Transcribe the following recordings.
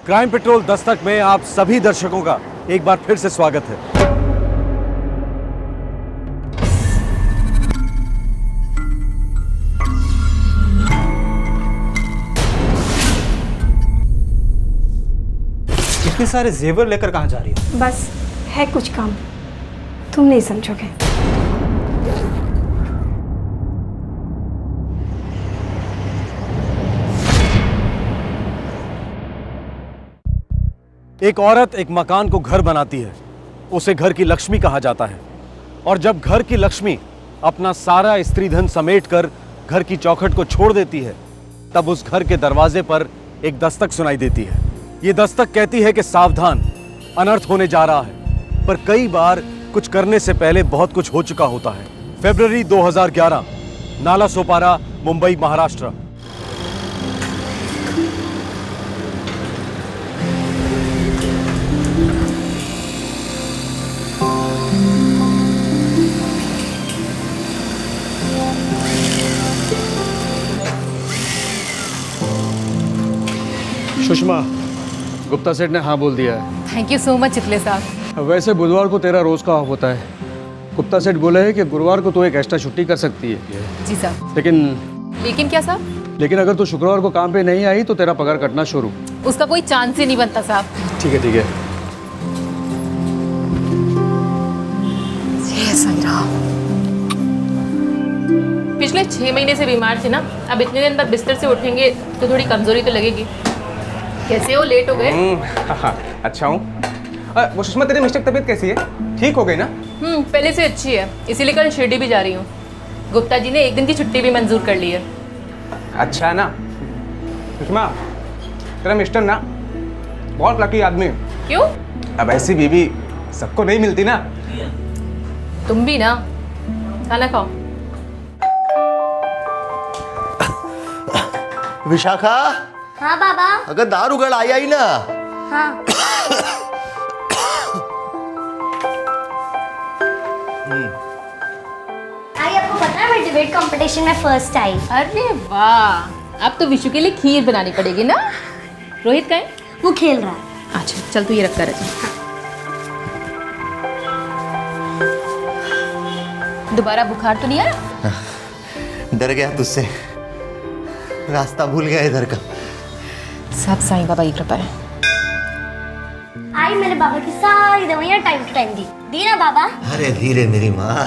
Crime petrol Dastak में आप सभी दर्शकों का एक बार फिर से स्वागत है। इतने सारे जेवर लेकर कहाँ जा रही हो? बस है कुछ काम, तुम नहीं समझोगे। एक औरत एक मकान को घर बनाती है, उसे घर की लक्ष्मी कहा जाता है। और जब घर की लक्ष्मी अपना सारा स्त्री धन समेटकर घर की चौखट को छोड़ देती है, तब उस घर के दरवाजे पर एक दस्तक सुनाई देती है। ये दस्तक कहती है कि सावधान, अनर्थ होने जा रहा है। पर कई बार कुछ करने से पहले बहुत कुछ हो चुका होता है। फरवरी 2011, नालासोपारा, मुंबई, महाराष्ट्र। सुषमा, गुप्ता सेठ ने हाँ बोल दिया है। थैंक यू सो मच चितले साहब। वैसे बुधवार को तेरा रोज का ऑफ होता है। गुप्ता सेठ बोले हैं कि गुरुवार को तू एक एक्स्ट्रा छुट्टी कर सकती है। जी साहब। लेकिन क्या साहब? लेकिन अगर तू शुक्रवार को काम पे नहीं आई तो तेरा पगार कटना शुरू। उसका कोई चांस ही नहीं बनता साहब। ठीक है ठीक है। पिछले 6 महीने से बीमार थे ना, अब इतने दिन बाद बिस्तर से उठेंगे तो थोड़ी कमजोरी तो लगेगी। कैसे हो, लेट हो गए? अच्छा हूँ। वो सुषमा, तेरी मिस्टेक तबीयत कैसी है? ठीक हो गई ना? पहले से अच्छी है, इसीलिए कल शिरडी भी जा रही हूँ। गुप्ता जी ने एक दिन की छुट्टी भी मंजूर कर ली है। अच्छा ना सुषमा, तेरा मिस्टर ना बहुत लकी आदमी है। क्यों? अब ऐसी बीवी सबको नहीं मिलती ना। तुम भी ना, खाना खाओ। विशाखा। हाँ बाबा। अगर दारू गड़ आई ना। हाँ। आई, आपको पता है मैं डिबेट कंपटीशन में फर्स्ट आई। अरे वाह, अब तो विशु के लिए खीर बनानी पड़ेगी ना। रोहित का है? वो खेल रहा है। अच्छा चल, तू ये रख कर। दोबारा बुखार तो नहीं आया? डर गया तुझसे, रास्ता भूल गया इधर का। सब साईं बाबा की कृपा है। आई, मैंने बाबा की सारी दवाइयाँ टाइम टू टाइम दी ना बाबा। अरे धीरे मेरी माँ।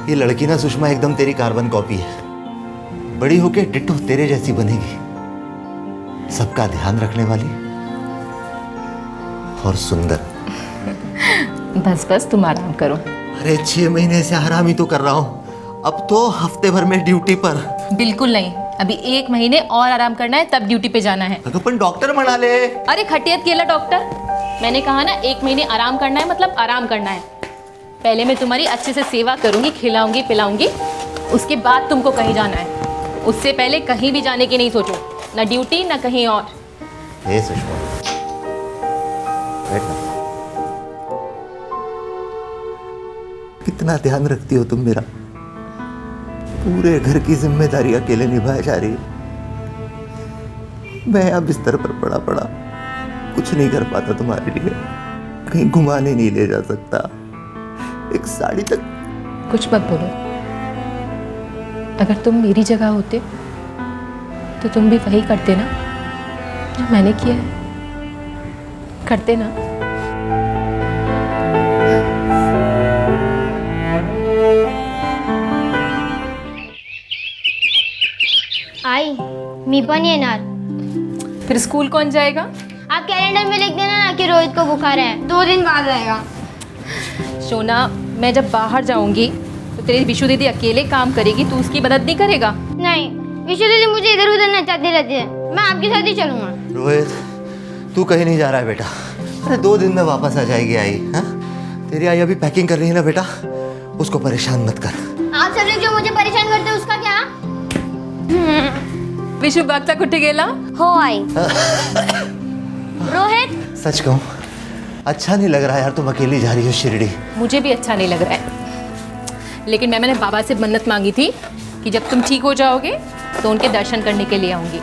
ये लड़की ना सुषमा एकदम तेरी कार्बन कॉपी है। बड़ी होके डिट्टो तेरे जैसी बनेगी, सबका ध्यान रखने वाली और सुंदर। बस बस तुम आराम करो। अरे 6 महीने से आराम ही तो कर रहा हूँ, अब तो हफ्ते भर में ड्यूटी पर। बिल्कुल नहीं, अभी 1 महीने और आराम करना है, तब ड्यूटी पे जाना है। अपन डॉक्टर बना ले। अरे खटियत केला डॉक्टर, मैंने कहा ना 1 महीने आराम करना है, मतलब आराम करना है। पहले मैं तुम्हारी अच्छे से सेवा करूंगी, खिलाऊंगी पिलाऊंगी, उसके बाद तुमको कहीं जाना है। उससे पहले कहीं भी जाने की नहीं सोचो, ना ड्यूटी ना कहीं और। हे सुषमा, बैठ ना। कितना ध्यान रखती हो तुम मेरा। पूरे घर की जिम्मेदारी अकेले निभाई जा रही है। मैं यहाँ बिस्तर पर पड़ा पड़ा कुछ नहीं कर पाता तुम्हारे लिए। कहीं घुमाने नहीं ले जा सकता, एक साड़ी तक। कुछ मत बोलो। अगर तुम मेरी जगह होते तो तुम भी वही करते ना जो मैंने किया है। करते ना। आई, मी पण येणार। फिर स्कूल कौन जाएगा? आप कैलेंडर में लिख देना ना कि रोहित को बुखार है, 2 दिन बाद आएगा। सोना, मैं जब बाहर जाऊंगी तो तेरी विशु दीदी अकेले काम करेगी, तू उसकी मदद नहीं करेगा? नहीं, विशु दीदी मुझे इधर उधर नचाती रहती है, मैं आपके साथ ही चलूंगा। रोहित, तू कहीं नहीं जा रहा है बेटा। अरे 2 दिन में वापस आ जाएगी आई। हाँ, तेरी आई अभी पैकिंग कर रही है ना बेटा, उसको परेशान मत कर। आप सब लोग जो मुझे परेशान करते हैं उसका क्या? विशु बागता कुठे गेला? हो आई। रोहित, सच कहूँ अच्छा नहीं लग रहा यार, तुम अकेली जा रही हो शिरडी। मुझे भी अच्छा नहीं लग रहा है, लेकिन मैंने बाबा से मन्नत मांगी थी कि जब तुम ठीक हो जाओगे तो उनके दर्शन करने के लिए आऊंगी।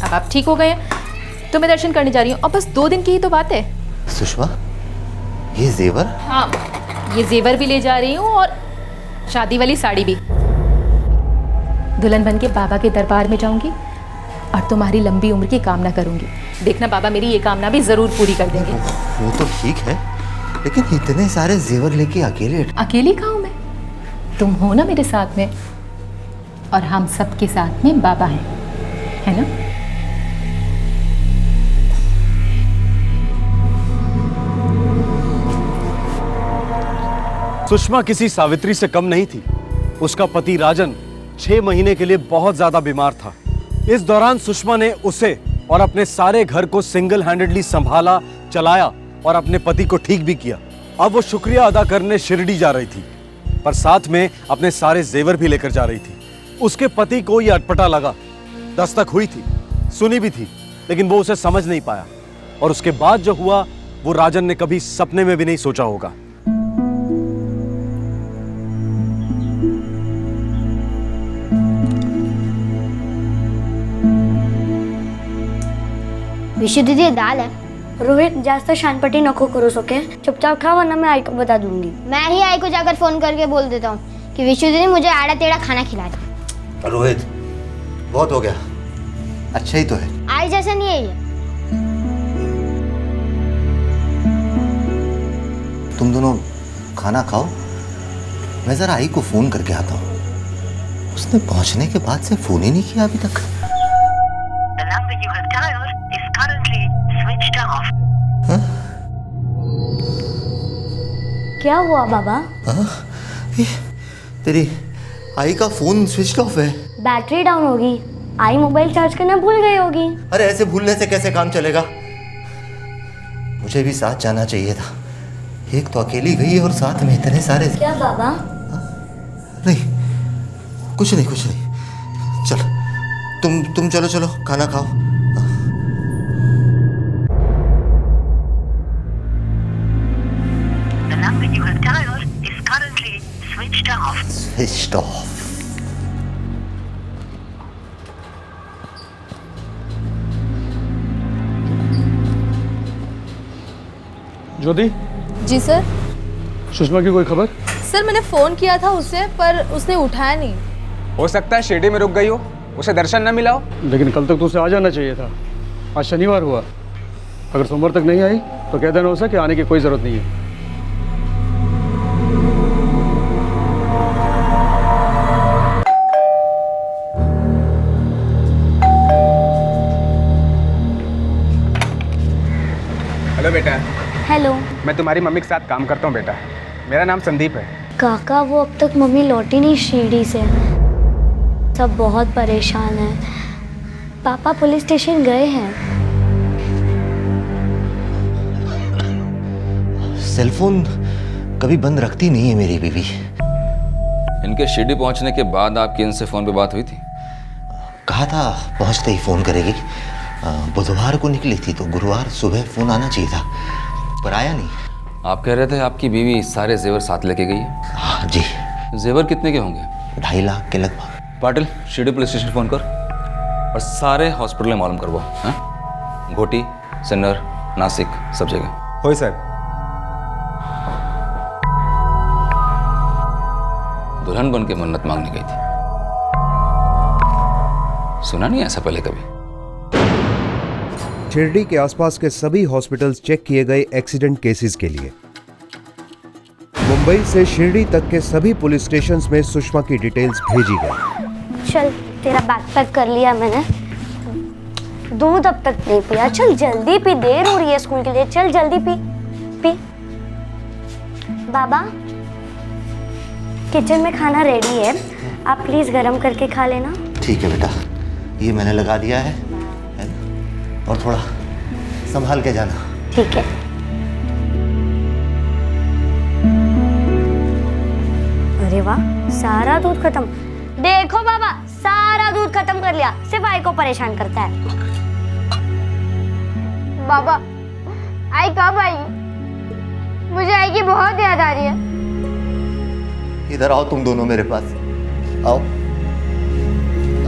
अब आप ठीक हो गए हैं तो मैं दर्शन करने जा रही हूँ, और बस 2 दिन की ही तो बात है। सुषमा, ये जेवर? हाँ, ये जेवर भी ले जा रही हूँ और शादी वाली साड़ी भी। दुल्हन बन के बाबा के दरबार में जाऊंगी और तुम्हारी लंबी उम्र की कामना करूंगी। देखना बाबा मेरी ये कामना भी जरूर पूरी कर देंगे। वो तो ठीक है, लेकिन इतने सारे जेवर लेके अकेले? अकेली कहाँ हूँ मैं, तुम हो ना मेरे साथ में, और हम सबके साथ में बाबा हैं, है ना? सुषमा किसी सावित्री से कम नहीं थी। उसका पति राजन 6 महीने के लिए बहुत ज्यादा बीमार था। इस दौरान सुषमा ने उसे और अपने सारे घर को सिंगल हैंडेडली संभाला, चलाया और अपने पति को ठीक भी किया। अब वो शुक्रिया अदा करने शिरडी जा रही थी, पर साथ में अपने सारे जेवर भी लेकर जा रही थी। उसके पति को यह अटपटा लगा। दस्तक हुई थी, सुनी भी थी, लेकिन वो उसे समझ नहीं पाया। और उसके बाद जो हुआ वो राजन ने कभी सपने में भी नहीं सोचा होगा। विशु दीदी, ये दाल है। रोहित, जास्त शानपट्टी नको करूस, ओके? चुपचाप खा, वरना मैं आई को बता दूंगी। मैं ही आई को जाकर फोन करके बोल देता हूँ कि विशु दीदी मुझे आड़ा टेढ़ा खाना खिला दे। रोहित, बहुत हो गया। अच्छा ही तो है। आई जैसा नहीं है ये। तुम दोनों खाना खाओ, मैं जरा आई को फोन करके आता हूँ। उसने पहुंचने के बाद से फोन ही नहीं किया अभी तक। The number you have dialed is currently switched off. क्या हुआ बाबा? हाँ? ये, तेरी आई का फोन स्विच ऑफ है। बैटरी डाउन होगी। आई मोबाइल चार्ज करना भूल गई होगी। अरे ऐसे भूलने से कैसे काम चलेगा? मुझे भी साथ जाना चाहिए था। एक तो अकेली गई और साथ में इतने सारे। क्या बाबा? नहीं, कुछ नहीं, कुछ नहीं। चल, तुम चलो चलो, खाना खाओ। The number you have dialed is currently switched off. Switch off. Jyoti, जी सर। सुषमा की कोई खबर? सर मैंने फ़ोन किया था उसे, पर उसने उठाया नहीं। हो सकता है शिरडी में रुक गई हो, उसे दर्शन न मिला हो। लेकिन कल तक तो उसे आ जाना चाहिए था। आज शनिवार हुआ, अगर सोमवार तक नहीं आई तो कह देना उसे कि आने की कोई ज़रूरत नहीं है। हेलो बेटा। हेलो मैं तुम्हारी मम्मी के साथ काम करता हूँ बेटा। मेरा नाम संदीप है। काका, वो अब तक मम्मी लौटी नहीं शिरडी से। सब बहुत परेशान हैं। पापा पुलिस स्टेशन गए हैं। सेलफोन कभी बंद रखती नहीं है मेरी बीवी। इनके शिरडी पहुंचने के बाद आपकी इनसे फ़ोन पे बात हुई थी? कहा था पहुंचते ही फ़ोन करेगी। बुधवार को निकली थी तो गुरुवार सुबह फ़ोन आना चाहिए था, पर आया नहीं। आप कह रहे थे आपकी बीवी सारे जेवर साथ लेके गई है? हाँ जी। जेवर कितने के होंगे? 2.5 लाख के लगभग। Patil, Shirdi police station phone कर और सारे हॉस्पिटल में मालूम करवाओ। हाँ, घोटी, सिन्नर, नासिक, सब जगह। होई सर। दुल्हन बन के मन्नत मांगने गई थी, सुना नहीं ऐसा पहले कभी? शिरडी के आसपास के सभी हॉस्पिटल्स चेक किए गए एक्सीडेंट केसेस के लिए। मुंबई से शिरडी तक के सभी पुलिस स्टेशंस में सुषमा की डिटेल्स भेजी गई। चल, तेरा बैग पैक कर लिया मैंने। दूध अब तक नहीं पिया। चल जल्दी पी, देर हो रही है स्कूल के लिए। चल जल्दी पी पी। बाबा, किचन में खाना रेडी है, आप प्लीज गरम करके खा लेना। ठीक है बेटा, ये मैंने लगा दिया है और थोड़ा संभाल के जाना। ठीक है। अरे वाह, सारा दूध खत्म। देखो बाबा, सारा दूध खत्म कर लिया। सिर्फ आई को परेशान करता है। बाबा, आई कब आएगी? मुझे आई की बहुत याद आ रही है। इधर आओ तुम दोनों मेरे पास। आओ,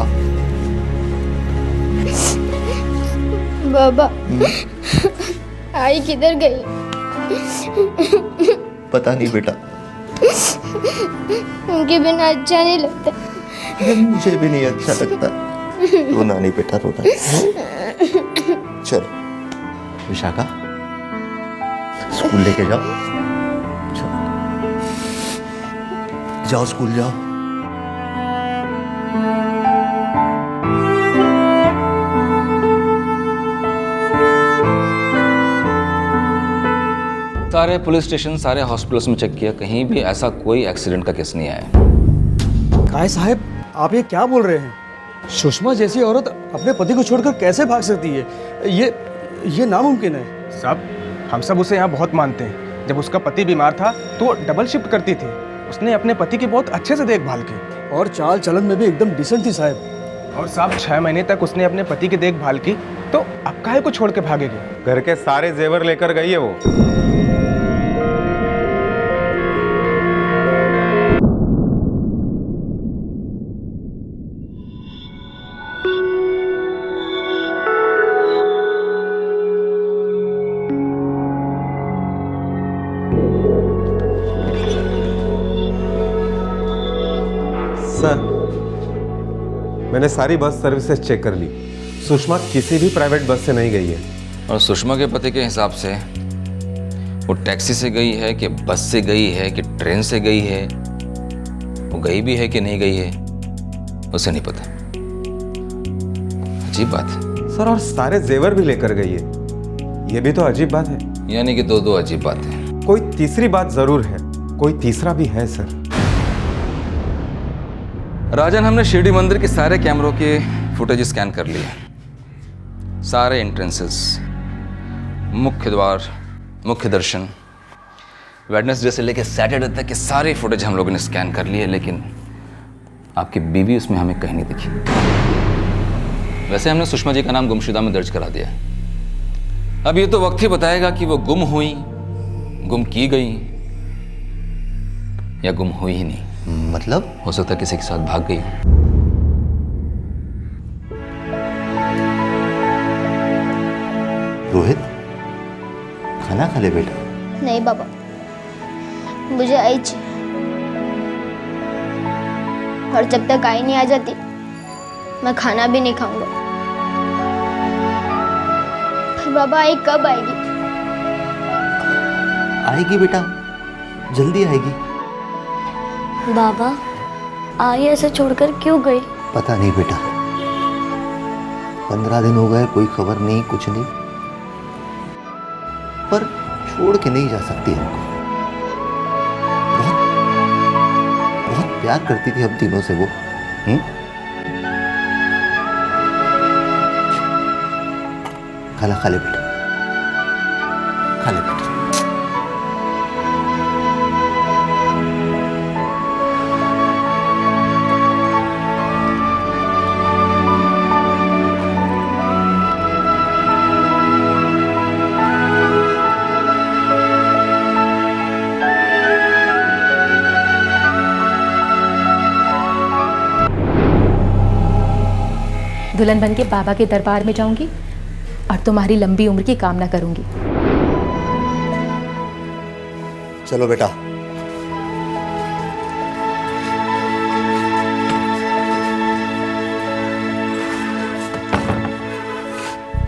आओ। बाबा आई किधर गई? पता नहीं बेटा, उनके बिना अच्छा नहीं लगता। मुझे भी नहीं अच्छा लगता। रोना नहीं बेटा, रोना। चलो विशाखा, स्कूल लेके जाओ। चलो जाओ, स्कूल जाओ। सारे पुलिस स्टेशन, सारे हॉस्पिटल्स में चेक किया, कहीं भी ऐसा कोई एक्सीडेंट का केस नहीं आया। काय साहब, आप ये क्या बोल रहे हैं? सुषमा जैसी औरत अपने पति को छोड़कर कैसे भाग सकती है? ये नामुमकिन है। साहब, हम सब उसे यहाँ बहुत मानते हैं। जब उसका पति बीमार था तो डबल शिफ्ट करती थी। उसने अपने पति की बहुत अच्छे से देखभाल की और चाल चलन में भी एकदम डिसेंट थी साहब। और साहब 6 महीने तक उसने अपने पति की देखभाल की, तो अब काहे को छोड़ के भागेगी? घर के सारे जेवर लेकर गई है वो। सर, मैंने सारी बस सर्विसेज चेक कर ली। सुषमा किसी भी प्राइवेट बस से नहीं गई है। और सुषमा के पति के हिसाब से वो टैक्सी से गई है कि बस से गई है कि ट्रेन से गई है, वो गई भी है कि नहीं गई है, उसे नहीं पता। अजीब बात है सर, और सारे जेवर भी लेकर गई है। ये भी तो अजीब बात है। यानी कि दो अजीब बातें। कोई तीसरी बात जरूर है, कोई तीसरा भी है सर। राजन, हमने शिरडी मंदिर के सारे कैमरों के फुटेज स्कैन कर लिए। सारे एंट्रेंसेस, मुख्य द्वार, मुख्य दर्शन, वेडनेसडे से लेकर सैटरडे तक के सारे फुटेज हम लोगों ने स्कैन कर लिए, लेकिन आपकी बीवी उसमें हमें कहीं नहीं दिखी। वैसे हमने सुषमा जी का नाम गुमशुदा में दर्ज करा दिया है। अब ये तो वक्त ही बताएगा कि वो गुम हुई, गुम की गई या गुम हुई ही नहीं। मतलब? हो सकता है किसी के साथ भाग गई। रोहित, खाना खा ले बेटा। नहीं बाबा, मुझे आई चाहिए। और जब तक आई नहीं आ जाती मैं खाना भी नहीं खाऊंगा। फिर बाबा आई कब आएगी? आएगी बेटा, जल्दी आएगी। बाबा, आई ऐसे छोड़कर क्यों गई? पता नहीं बेटा, 15 दिन हो गए, कोई खबर नहीं, कुछ नहीं। पर छोड़ के नहीं जा सकती हमको। बहुत प्यार करती थी हम तीनों से वो। खाना खा ले बेटा, खा ले बेटा। दुल्हन बन के बाबा के दरबार में जाऊंगी और तुम्हारी लंबी उम्र की कामना करूंगी। चलो बेटा।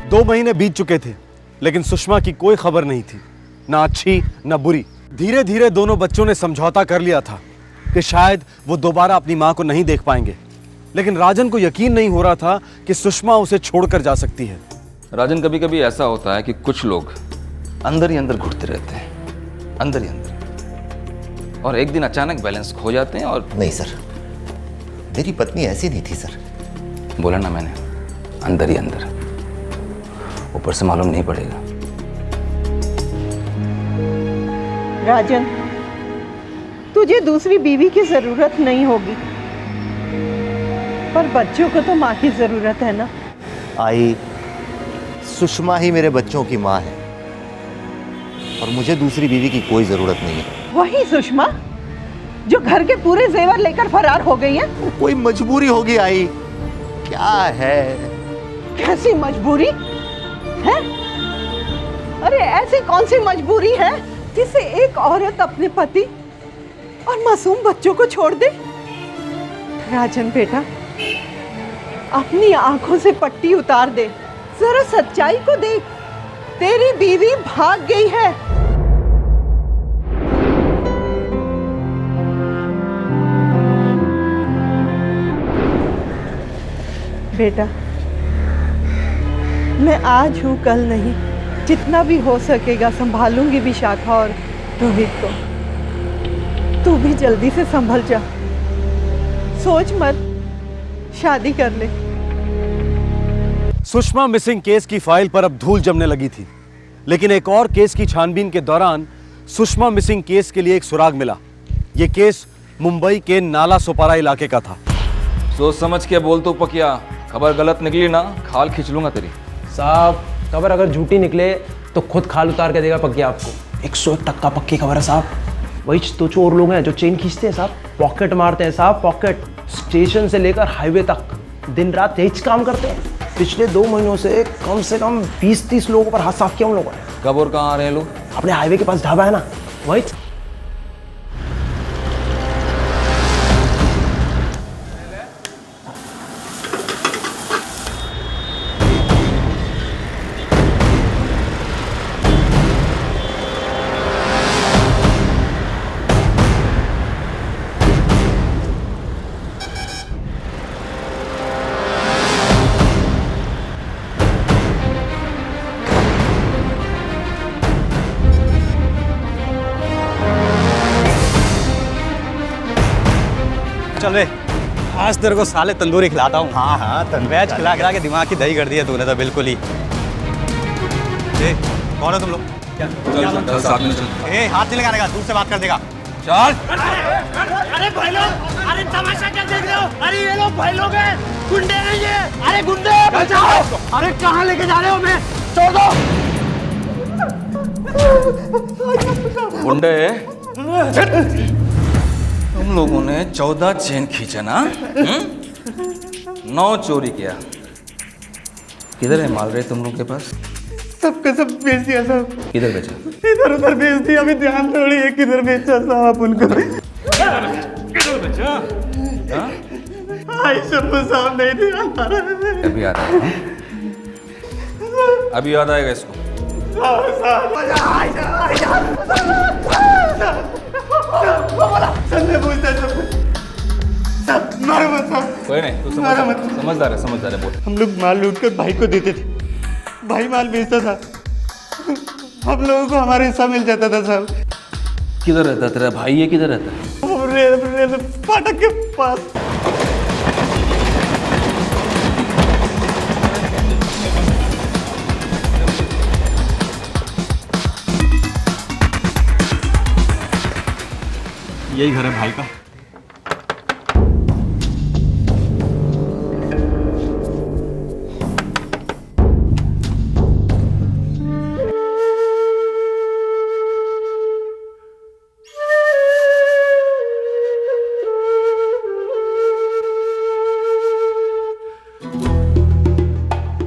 दो महीने बीत चुके थे, लेकिन सुषमा की कोई खबर नहीं थी, ना अच्छी ना बुरी। धीरे धीरे दोनों बच्चों ने समझौता कर लिया था कि शायद वो दोबारा अपनी मां को नहीं देख पाएंगे, लेकिन राजन को यकीन नहीं हो रहा था कि सुषमा उसे छोड़कर जा सकती है। राजन, कभी कभी ऐसा होता है कि कुछ लोग अंदर ही अंदर घुटते रहते हैं, अंदर ही अंदर, और एक दिन अचानक बैलेंस खो जाते हैं। और नहीं सर, मेरी पत्नी ऐसी नहीं थी सर। बोला ना मैंने, अंदर ही अंदर, ऊपर से मालूम नहीं पड़ेगा। राजन, तुझे दूसरी बीवी की जरूरत नहीं होगी, पर बच्चों को तो माँ की जरूरत है ना। आई, सुषमा ही मेरे बच्चों की माँ है और मुझे दूसरी बीवी की कोई जरूरत नहीं है। वही सुषमा जो घर के पूरे जेवर लेकर फरार हो गई है। कोई मजबूरी होगी आई, क्या है? कैसी मजबूरी? हैं? अरे ऐसी कौन सी मजबूरी है जिससे एक औरत अपने पति और मासूम बच्चों को छोड़ दे? राजन बेटा, अपनी आंखों से पट्टी उतार दे, जरा सच्चाई को देख। तेरी बीवी भाग गई है। बेटा, मैं आज हूँ कल नहीं, जितना भी हो सकेगा संभालूंगी विशाखा और रोहित को। तू भी जल्दी से संभल जा, सोच मत, शादी कर ले। सुषमा मिसिंग केस की फाइल पर अब धूल जमने लगी थी, लेकिन एक और केस की छानबीन के दौरान सुषमा मिसिंग केस के लिए एक सुराग मिला। यह केस मुंबई के नाला सोपारा इलाके का था। सोच समझ के बोल तो पकिया, खबर गलत निकली ना खाल खींच लूंगा तेरी। साहब, खबर अगर झूठी निकले तो खुद खाल उतार के देगा पक्की आपको। 101% पक्की खबर है साहब। वही तो चोर लोग हैं जो चेन खींचते हैं साहब, पॉकेट मारते हैं साहब, पॉकेट। स्टेशन से लेकर हाईवे तक दिन रात यही काम करते हैं। पिछले 2 महीनों से कम 20-30 लोगों पर हाथ साफ किया उन लोगों ने। कब और कहाँ आ रहे हैं लोग? अपने हाईवे के पास ढाबा है ना, वही। चल रे, आज तेरे को साले तंदूरी खिलाता हूँ। हाँ हाँ, वेज खिला खिला के दिमाग की दही कर दी है तूने तो बिल्कुल ही। कौन है तुम लोग? चल साथ में चल। हाथ नहीं लगाने का, दूर से बात कर देगा। चल। अरे भाई लोग, अरे तमाशा क्या देख रहे हो? अरे ये लोग भाई लोग हैं, गुंडे नहीं है। अरे गुंडे बचाओ! अरे कहाँ लेके जा रहे हो? मैं छोड़ दो। गुंडे, तुम लोगों ने 14 चेन खींचा ना, 9 चोरी किया। किधर है माल रहे तुम लोग के पास? सबका सब बेच दिया साहब। किधर बेचा? इधर उधर बेच दिया, अभी ध्यान थोड़ी है किधर बेचा साहब उनको। किधर बेचा? आई शर्मा साहब नहीं दिया। अभी याद आएगा, अभी याद आएगा इसको। कोई नहीं, तू समझदार है बोल। हम लोग माल लूट कर भाई को देते थे, भाई माल बेचता था, हम लोगों को हमारा हिस्सा मिल जाता था साहब। किधर रहता तेरा भाई? ये किधर रहता है? फाटक के पास। यही घर है भाई का।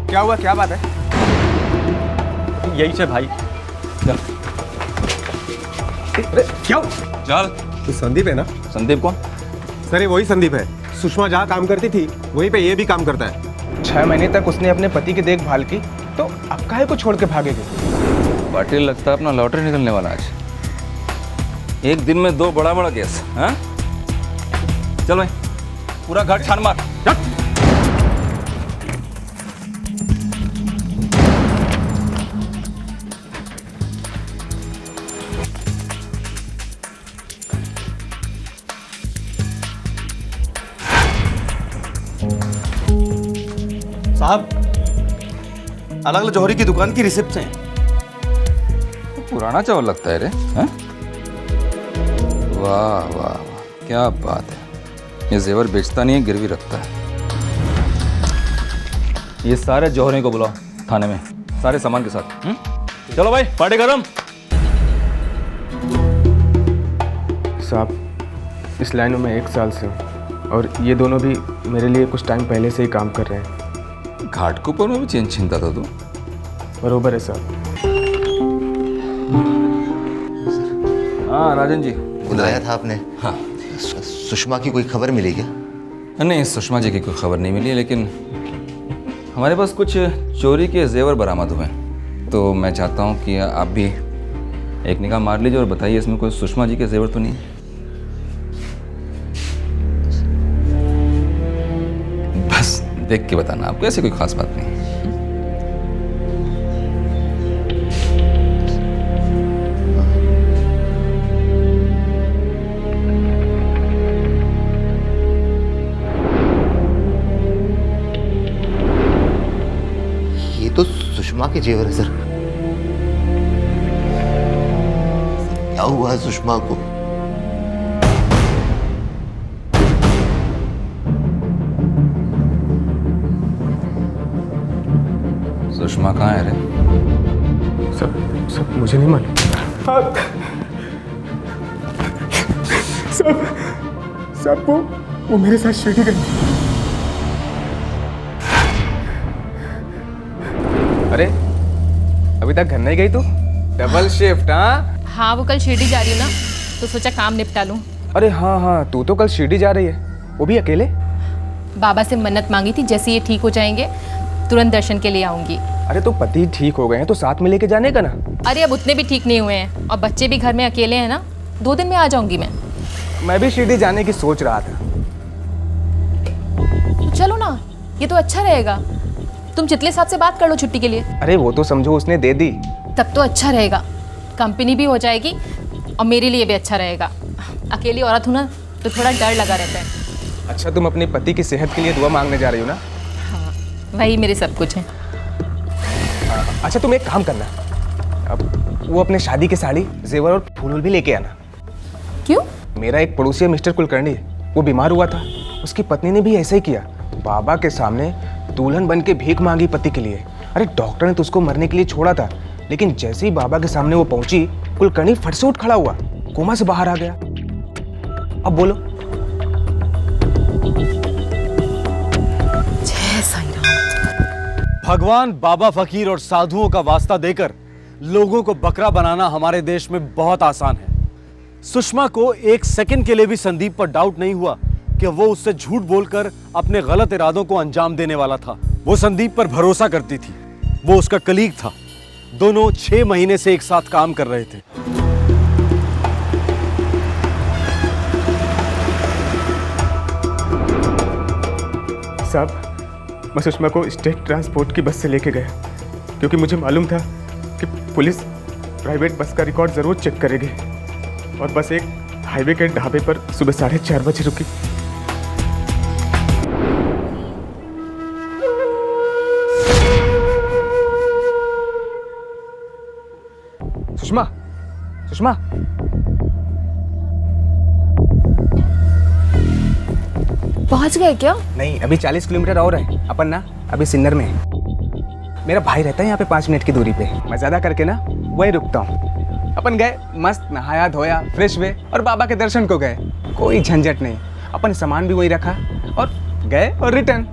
क्या हुआ, क्या बात है? यही से भाई। क्या? चल। तो संदीप है ना? संदीप कौन? सर ये वही संदीप है। सुषमा जहाँ काम करती थी वहीं पे ये भी काम करता है। 6 महीने तक उसने अपने पति की देखभाल की, तो अब काहे को छोड़ के भागेगी? पाटिल, लगता है अपना लॉटरी निकलने वाला आज। एक दिन में 2 बड़ा बड़ा केस। हाँ, चल भाई, पूरा घर छान मार। साहब, अलग अलग जौहरी की दुकान की रिसिप्ट हैं। पुराना चावल लगता है रे। हाँ? वाह वाह वाह, क्या बात है। ये जेवर बेचता नहीं है, गिरवी रखता है। ये सारे जौहरी को बुलाओ थाने में, सारे सामान के साथ। चलो भाई, पार्टी गरम। साहब, इस लाइन में 1 साल से हूँ और ये दोनों भी मेरे लिए कुछ टाइम पहले से ही काम कर रहे हैं। घाटकोपर में भी चेन छीनता था तू? बरोबर है साहब। हाँ राजन जी, बुलाया था आपने? हाँ। सुषमा की कोई खबर मिली क्या? नहीं, सुषमा जी की कोई खबर नहीं मिली, लेकिन हमारे पास कुछ चोरी के जेवर बरामद हुए हैं। तो मैं चाहता हूँ कि आप भी एक निगाह मार लीजिए और बताइए इसमें कोई सुषमा जी के जेवर तो नहीं? बस देख के बताना, आपको ऐसी कोई खास बात नहीं। ये तो सुषमा के जेवर है सर। क्या हुआ है सुषमा को? सुषमा कहाँ है रे? सब मुझे नहीं मालूम। सब वो मेरे साथ शिरडी गई। अरे अभी तक घर नहीं गई तू? Double shift? हाँ, वो कल शिरडी जा रही हूँ ना, तो सोचा काम निपटा लूँ। अरे हाँ, तू तो कल शिरडी जा रही है, वो भी अकेले? बाबा से मन्नत मांगी थी, जैसे ये ठीक हो जाएंगे तुरंत दर्शन के लिए आऊंगी। अरे तो पति ठीक हो गए हैं तो साथ में लेके जाने का ना। अरे अब उतने भी ठीक नहीं हुए हैं और बच्चे भी घर में अकेले हैं ना, 2 दिन में आ जाऊंगी मैं भी शिरडी जाने की सोच रहा था। तो चलो ना, ये तो अच्छा रहेगा। तुम चितले साहब से बात कर लो छुट्टी के लिए। अरे वो तो समझो उसने दे दी। तब तो अच्छा रहेगा, कंपनी भी हो जाएगी और मेरे लिए भी अच्छा रहेगा। अकेली औरत हूँ ना, तो थोड़ा डर लगा रहता है। अच्छा, तुम अपने पति की सेहत के लिए दुआ मांगने जा रही हो ना? हाँ, वही मेरे सब कुछ है। अच्छा, तुम एक काम करना, अब वो अपने शादी की साड़ी, जेवर और फूल भी लेके आना। क्यों? मेरा एक पड़ोसी है मिस्टर कुलकर्णी, वो बीमार हुआ था, उसकी पत्नी ने भी ऐसा ही किया। बाबा के सामने दुल्हन बन के भीख मांगी पति के लिए। अरे डॉक्टर ने तो उसको मरने के लिए छोड़ा था, लेकिन जैसे ही बाबा के सामने वो पहुंची, कुलकर्णी फट से उठ खड़ा हुआ, कोमा से बाहर आ गया। अब बोलो। जय साईं राम। भगवान, बाबा, फकीर और साधुओं का वास्ता देकर लोगों को बकरा बनाना हमारे देश में बहुत आसान है। सुषमा को एक सेकंड के लिए भी संदीप पर डाउट नहीं हुआ कि वो उससे झूठ बोलकर अपने गलत इरादों को अंजाम देने वाला था। वो संदीप पर भरोसा करती थी, वो उसका कलीग था। दोनों 6 महीने से एक साथ काम कर रहे थे। साहब, मैं सुषमा को स्टेट ट्रांसपोर्ट की बस से लेके गया, क्योंकि मुझे मालूम था कि पुलिस प्राइवेट बस का रिकॉर्ड जरूर चेक करेगी। और बस एक हाईवे के ढाबे पर सुबह 4:30 बजे रुकी। सुषमा, सुषमा, पहुंच गए क्या? नहीं, अभी 40 किलोमीटर और है। अपन ना अभी सिन्नर में है। मेरा भाई रहता है यहाँ पे 5 मिनट की दूरी पे। मैं ज्यादा करके ना वहीं रुकता हूँ। अपन गए, मस्त नहाया धोया, फ्रेश हुए और बाबा के दर्शन को गए। कोई झंझट नहीं, अपन सामान भी वही रखा और गए और रिटर्न।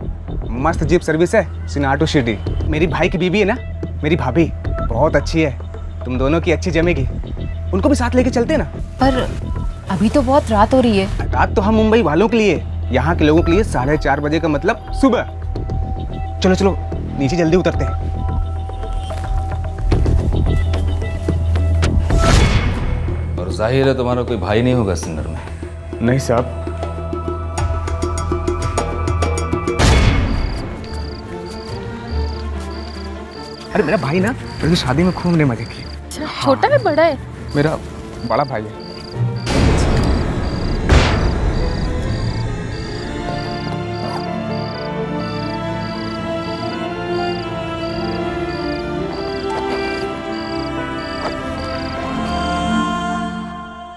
मस्त जीप सर्विस है, सिन्नर टू शिरडी। मेरी भाई की बीवी है ना, मेरी भाभी, बहुत अच्छी है। तुम दोनों की अच्छी जमेगी। उनको भी साथ लेके चलते ना। पर अभी तो बहुत रात हो रही है। रात तो हम मुंबई वालों के लिए, यहाँ के लोगों के लिए 4:30 बजे का मतलब सुबह। चलो चलो, नीचे जल्दी उतरते हैं। और जाहिर है तुम्हारा कोई भाई नहीं होगा सिन्नर में? नहीं साहब। अरे मेरा भाई ना मेरी शादी में खूब ने मजे किए। छोटा है बड़ा है? मेरा बड़ा भाई है।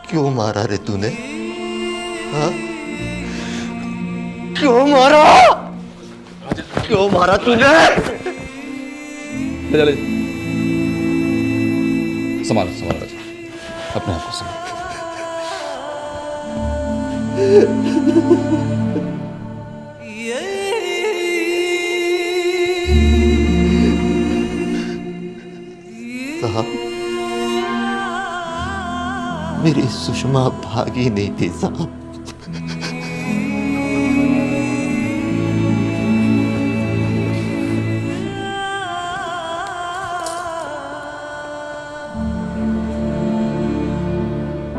क्यों मारा रे तूने? हाँ? क्यों मारा? क्यों मारा तूने? संभालो संभालो, अपने आप को संभालो। मेरी सुषमा भागी नहीं थी साहब।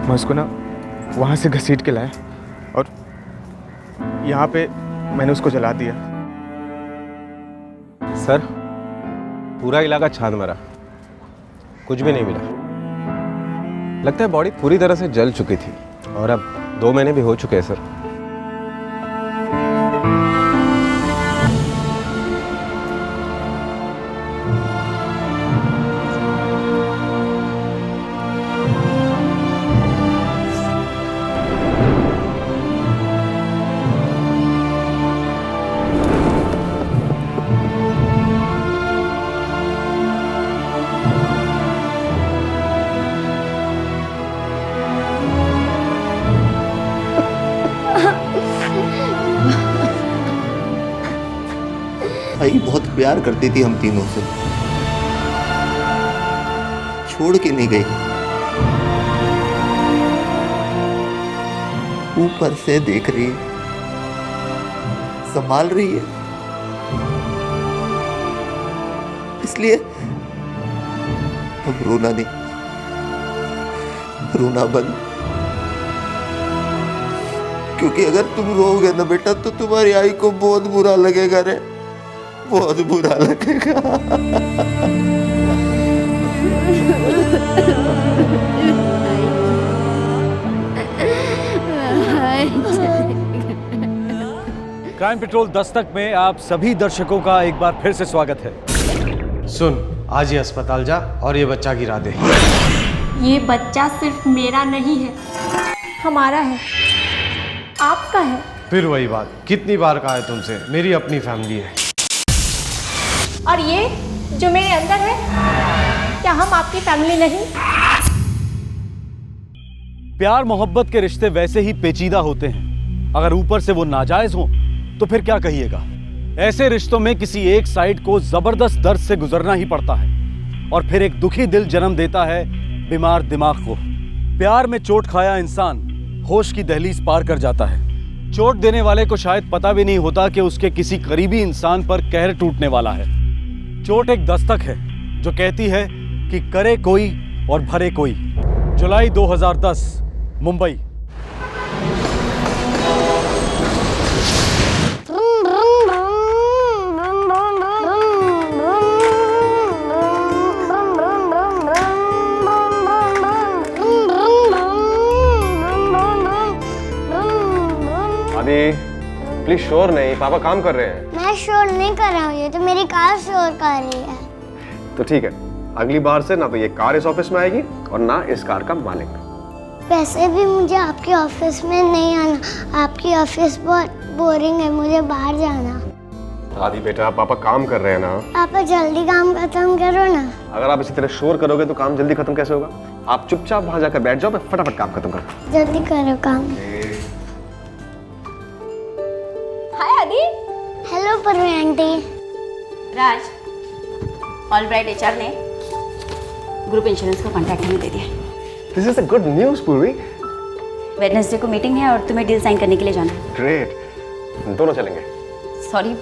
मैं उसको ना वहाँ से घसीट के लाया और यहाँ पे मैंने उसको जला दिया। सर पूरा इलाका छान मारा, कुछ भी नहीं मिला। लगता है बॉडी पूरी तरह से जल चुकी थी और अब 2 महीने भी हो चुके हैं सर। भाई बहुत प्यार करती थी हम तीनों से, छोड़ के नहीं गई। ऊपर से देख रही है, संभाल रही है, इसलिए अब रोना नहीं, रोना बंद। क्योंकि अगर तुम रोओगे ना बेटा तो तुम्हारी आई को बहुत बुरा लगेगा रे, बहुत बुरा लगेगा। क्राइम पेट्रोल दस्तक में आप सभी दर्शकों का एक बार फिर से स्वागत है। सुन, आज ही अस्पताल जा और ये बच्चा गिरा दे। ये बच्चा सिर्फ मेरा नहीं है, हमारा है, आपका है। फिर वही बात, कितनी बार कहा है तुमसे, मेरी अपनी फैमिली है। और ये जो मेरे अंदर है, क्या हम आपकी फैमिली नहीं? प्यार मोहब्बत के रिश्ते वैसे ही पेचीदा होते हैं, अगर ऊपर से वो नाजायज हो तो फिर क्या कहिएगा। ऐसे रिश्तों में किसी एक साइड को जबरदस्त दर्द से गुजरना ही पड़ता है और फिर एक दुखी दिल जन्म देता है बीमार दिमाग को। प्यार में चोट खाया इंसान होश की दहलीज पार कर जाता है। चोट देने वाले को शायद पता भी नहीं होता कि उसके किसी करीबी इंसान पर कहर टूटने वाला है। चोट एक दस्तक है जो कहती है कि करे कोई और भरे कोई। जुलाई 2010, मुंबई। आदि प्लीज शोर नहीं, पापा काम कर रहे हैं। मैं शोर नहीं कर रहा हूँ, ये तो मेरी कार शोर कर रही है। तो ठीक है, अगली बार से ना तो ये कार इस ऑफिस में आएगी और ना इस कार का मालिक। वैसे भी मुझे आपके ऑफिस में नहीं आना, आपकी ऑफिस बहुत बोरिंग है, मुझे बाहर जाना। आदि बेटा, पापा काम कर रहे हैं ना। पापा जल्दी काम खत्म करो ना। अगर आप इसी तरह शोर करोगे तो काम जल्दी खत्म कैसे होगा? आप चुपचाप वहां जाकर बैठ जाओ, मैं फटाफट काम खत्म करूँ। जल्दी करो काम। Hi Aadi. Hello Parveen aunty. Raj, Allbright HR ने ग्रुप इंश्योरेंस का कॉन्टैक्ट हमें दे दिया। This is a good news Purvi. Wednesday को मीटिंग है और तुम्हें डील साइन करने के लिए जाना है। ग्रेट, दोनों चलेंगे। सॉरी,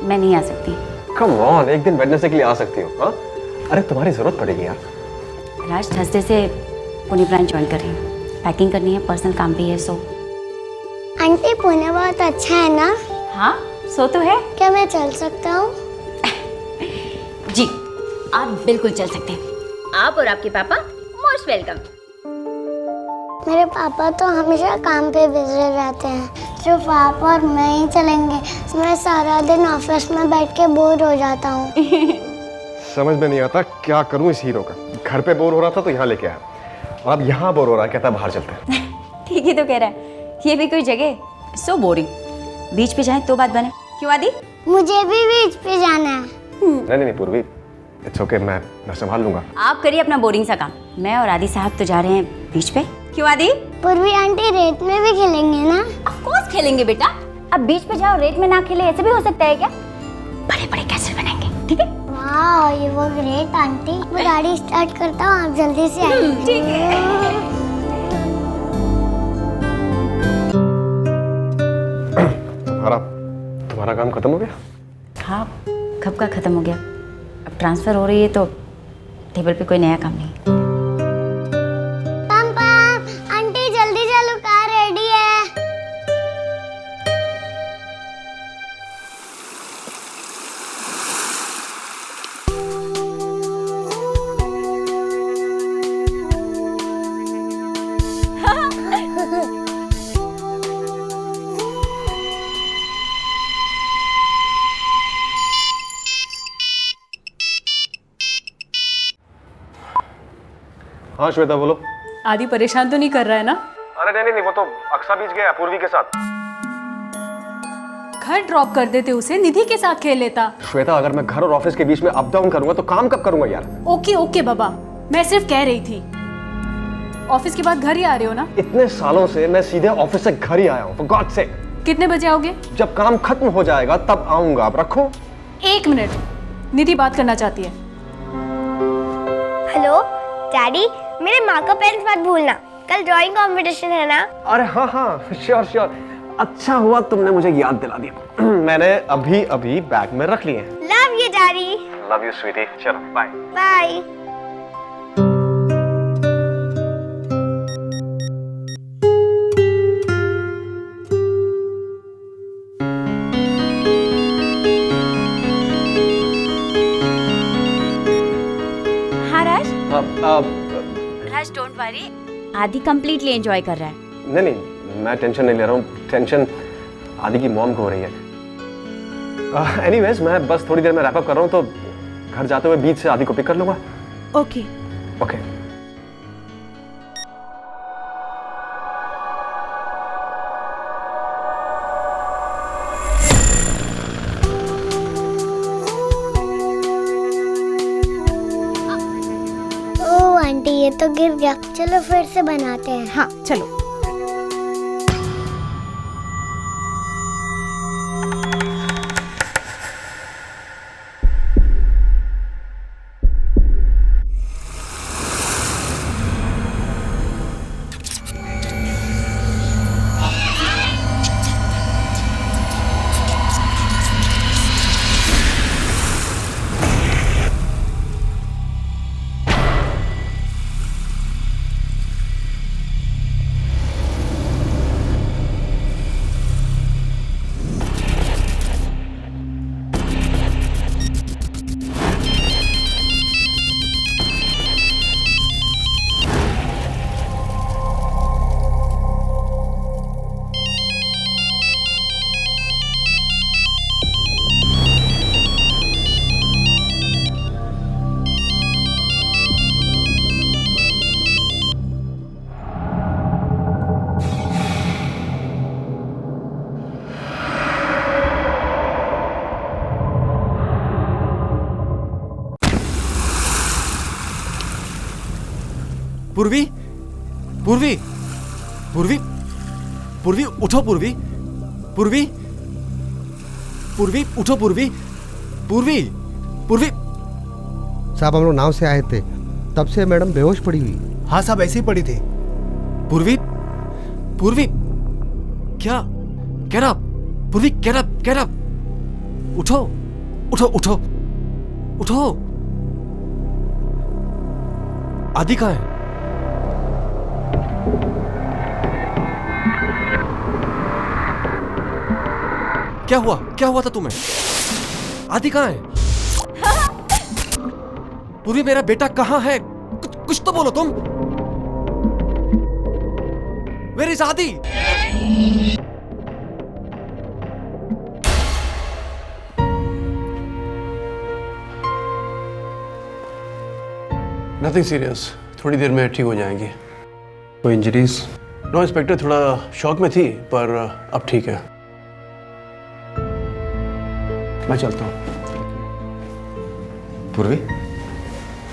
मैं नहीं आ सकती। कम ऑन, एक दिन वेडनेसडे के लिए आ सकती हो। हाँ, अरे तुम्हारी जरूरत पड़ेगी यार। राज, थर्सडे से पुणे ब्रांच ज्वाइन कर रही हूँ, पैकिंग करनी है, पर्सनल काम भी है। सो आंटी पुणे बहुत अच्छा है ना? हाँ, सो तो है। क्या मैं चल सकता हूँ? जी, आप बिल्कुल चल सकते हैं। आप और आपके पापा मोस्ट वेलकम। मेरे पापा तो हमेशा काम पे बिजी रहते हैं, सिर्फ आप और मैं ही चलेंगे। मैं सारा दिन ऑफिस में बैठ के बोर हो जाता हूँ। समझ में नहीं आता क्या करूं इस हीरो का। घर पे बोर हो रहा था तो यहाँ लेके आया, और अब यहाँ बोर हो रहा है, कहता बाहर चलते हैं। ठीक ही तो कह रहा है, ये भी कोई जगह? So boring. बीच पे जाए तो बात बने। क्यों आदि? मुझे भी बीच पे जाना है। नहीं पूर्वी, इट्स ओके, मैं संभाल लूंगा। आप करिए अपना बोरिंग सा काम, मैं और आदि साहब तो जा रहे हैं बीच पे। क्यों आदि? पूर्वी आंटी रेत में भी खेलेंगे ना? ऑफ कोर्स खेलेंगे बेटा। अब बीच पे जाओ, रेत में ना खेले, ऐसे भी हो सकता है क्या? बड़े बड़े कैसल बनाएंगे, ठीक है? वाह, ये वो ग्रेट आंटी। मैं गाड़ी स्टार्ट करता हूँ, आप जल्दी से आइए। ठीक है। तुम्हारा काम खत्म हो गया? हाँ, कब का ख़त्म हो गया। अब ट्रांसफ़र हो रही है तो टेबल पे कोई नया काम नहीं। पम पम, आंटी जल्दी चलो, कार रेडी है। हाँ श्वेता बोलो। आदि परेशान तो नहीं कर रहा है ना? अरे नहीं, वो तो अक्सा बीच गया पूर्वी के साथ। घर ड्रॉप कर देते उसे, निधि के साथ खेल लेता। श्वेता, अगर मैं घर और ऑफिस के बीच में अप डाउन करूंगा तो काम कब करूंगा यार? ओके बाबा, मैं सिर्फ कह रही थी। ऑफिस के बाद घर ही आ रहे हो ना? इतने सालों से मैं सीधे ऑफिस से घर ही आया हूँ, फॉर गॉड सेक। कितने बजे आओगे? जब काम खत्म हो जाएगा तब आऊंगा। आप रखो। 1 मिनट, निधि बात करना चाहती है। हेलो डैडी, मेरे माँ का पेन मत भूलना, कल ड्राइंग कंपटीशन है ना। अरे हाँ, श्योर। अच्छा हुआ तुमने मुझे याद दिला दिया। मैंने अभी बैग में रख लिए हैं। Love you daddy. Love you sweety. चलो बाय बाय। हाँ राज, अब Raj don't worry, Aadi completely enjoy कर रहा है। नहीं, मैं टेंशन नहीं ले रहा हूँ। टेंशन आदि की मॉम को हो रही है। एनीवेज, मैं बस थोड़ी देर में रैप अप कर रहा हूँ, तो घर जाते हुए बीच से आदि को पिक कर लूंगा। ओके। ओह आंटी, ये तो गिर गया। चलो फिर से बनाते हैं। हाँ चलो। पूर्वी, पूर्वी, पूर्वी, पूर्वी उठो। पूर्वी, पूर्वी, पूर्वी उठो। पूर्वी, पूर्वी, पूर्वी। साहब, हम लोग नाव से आए थे, तब से मैडम बेहोश पड़ी हुई। हाँ साहब, ऐसे ही पड़ी थी। पूर्वी, पूर्वी, क्या get up, पूर्वी get up, उठो, उठो, उठो, उठो। आदि कहाँ है? क्या हुआ था तुम्हें? आदि कहाँ है? पूर्वी, मेरा बेटा कहाँ है? कुछ तो बोलो तुम। Where is Adi? Nothing serious, थोड़ी देर में ठीक हो जाएंगी। कोई इंजरीज? नो इंस्पेक्टर, थोड़ा शॉक में थी पर अब ठीक है। मैं चलता हूँ। पूर्वी,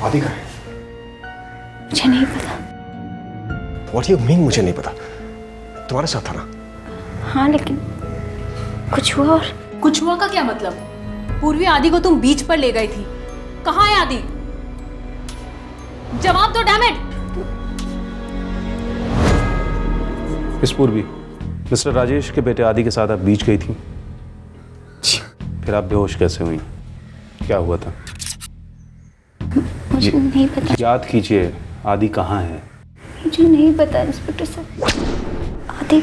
आदि कहाँ है? मुझे नहीं पता। What do you mean मुझे नहीं पता? तुम्हारे साथ था ना? हाँ लेकिन कुछ हुआ। और कुछ हुआ का क्या मतलब? पूर्वी, आदि को तुम बीच पर ले गई थी, कहाँ है आदि? जवाब दो, डैम इट। मिस पूर्वी, मिस्टर राजेश के बेटे आदि के साथ आप बीच गई थी। फिर आप बेहोश कैसे हुई? क्या हुआ था? मुझे नहीं पता। याद कीजिए, आदि कहाँ है? मुझे नहीं पता इंस्पेक्टर साहब। आदि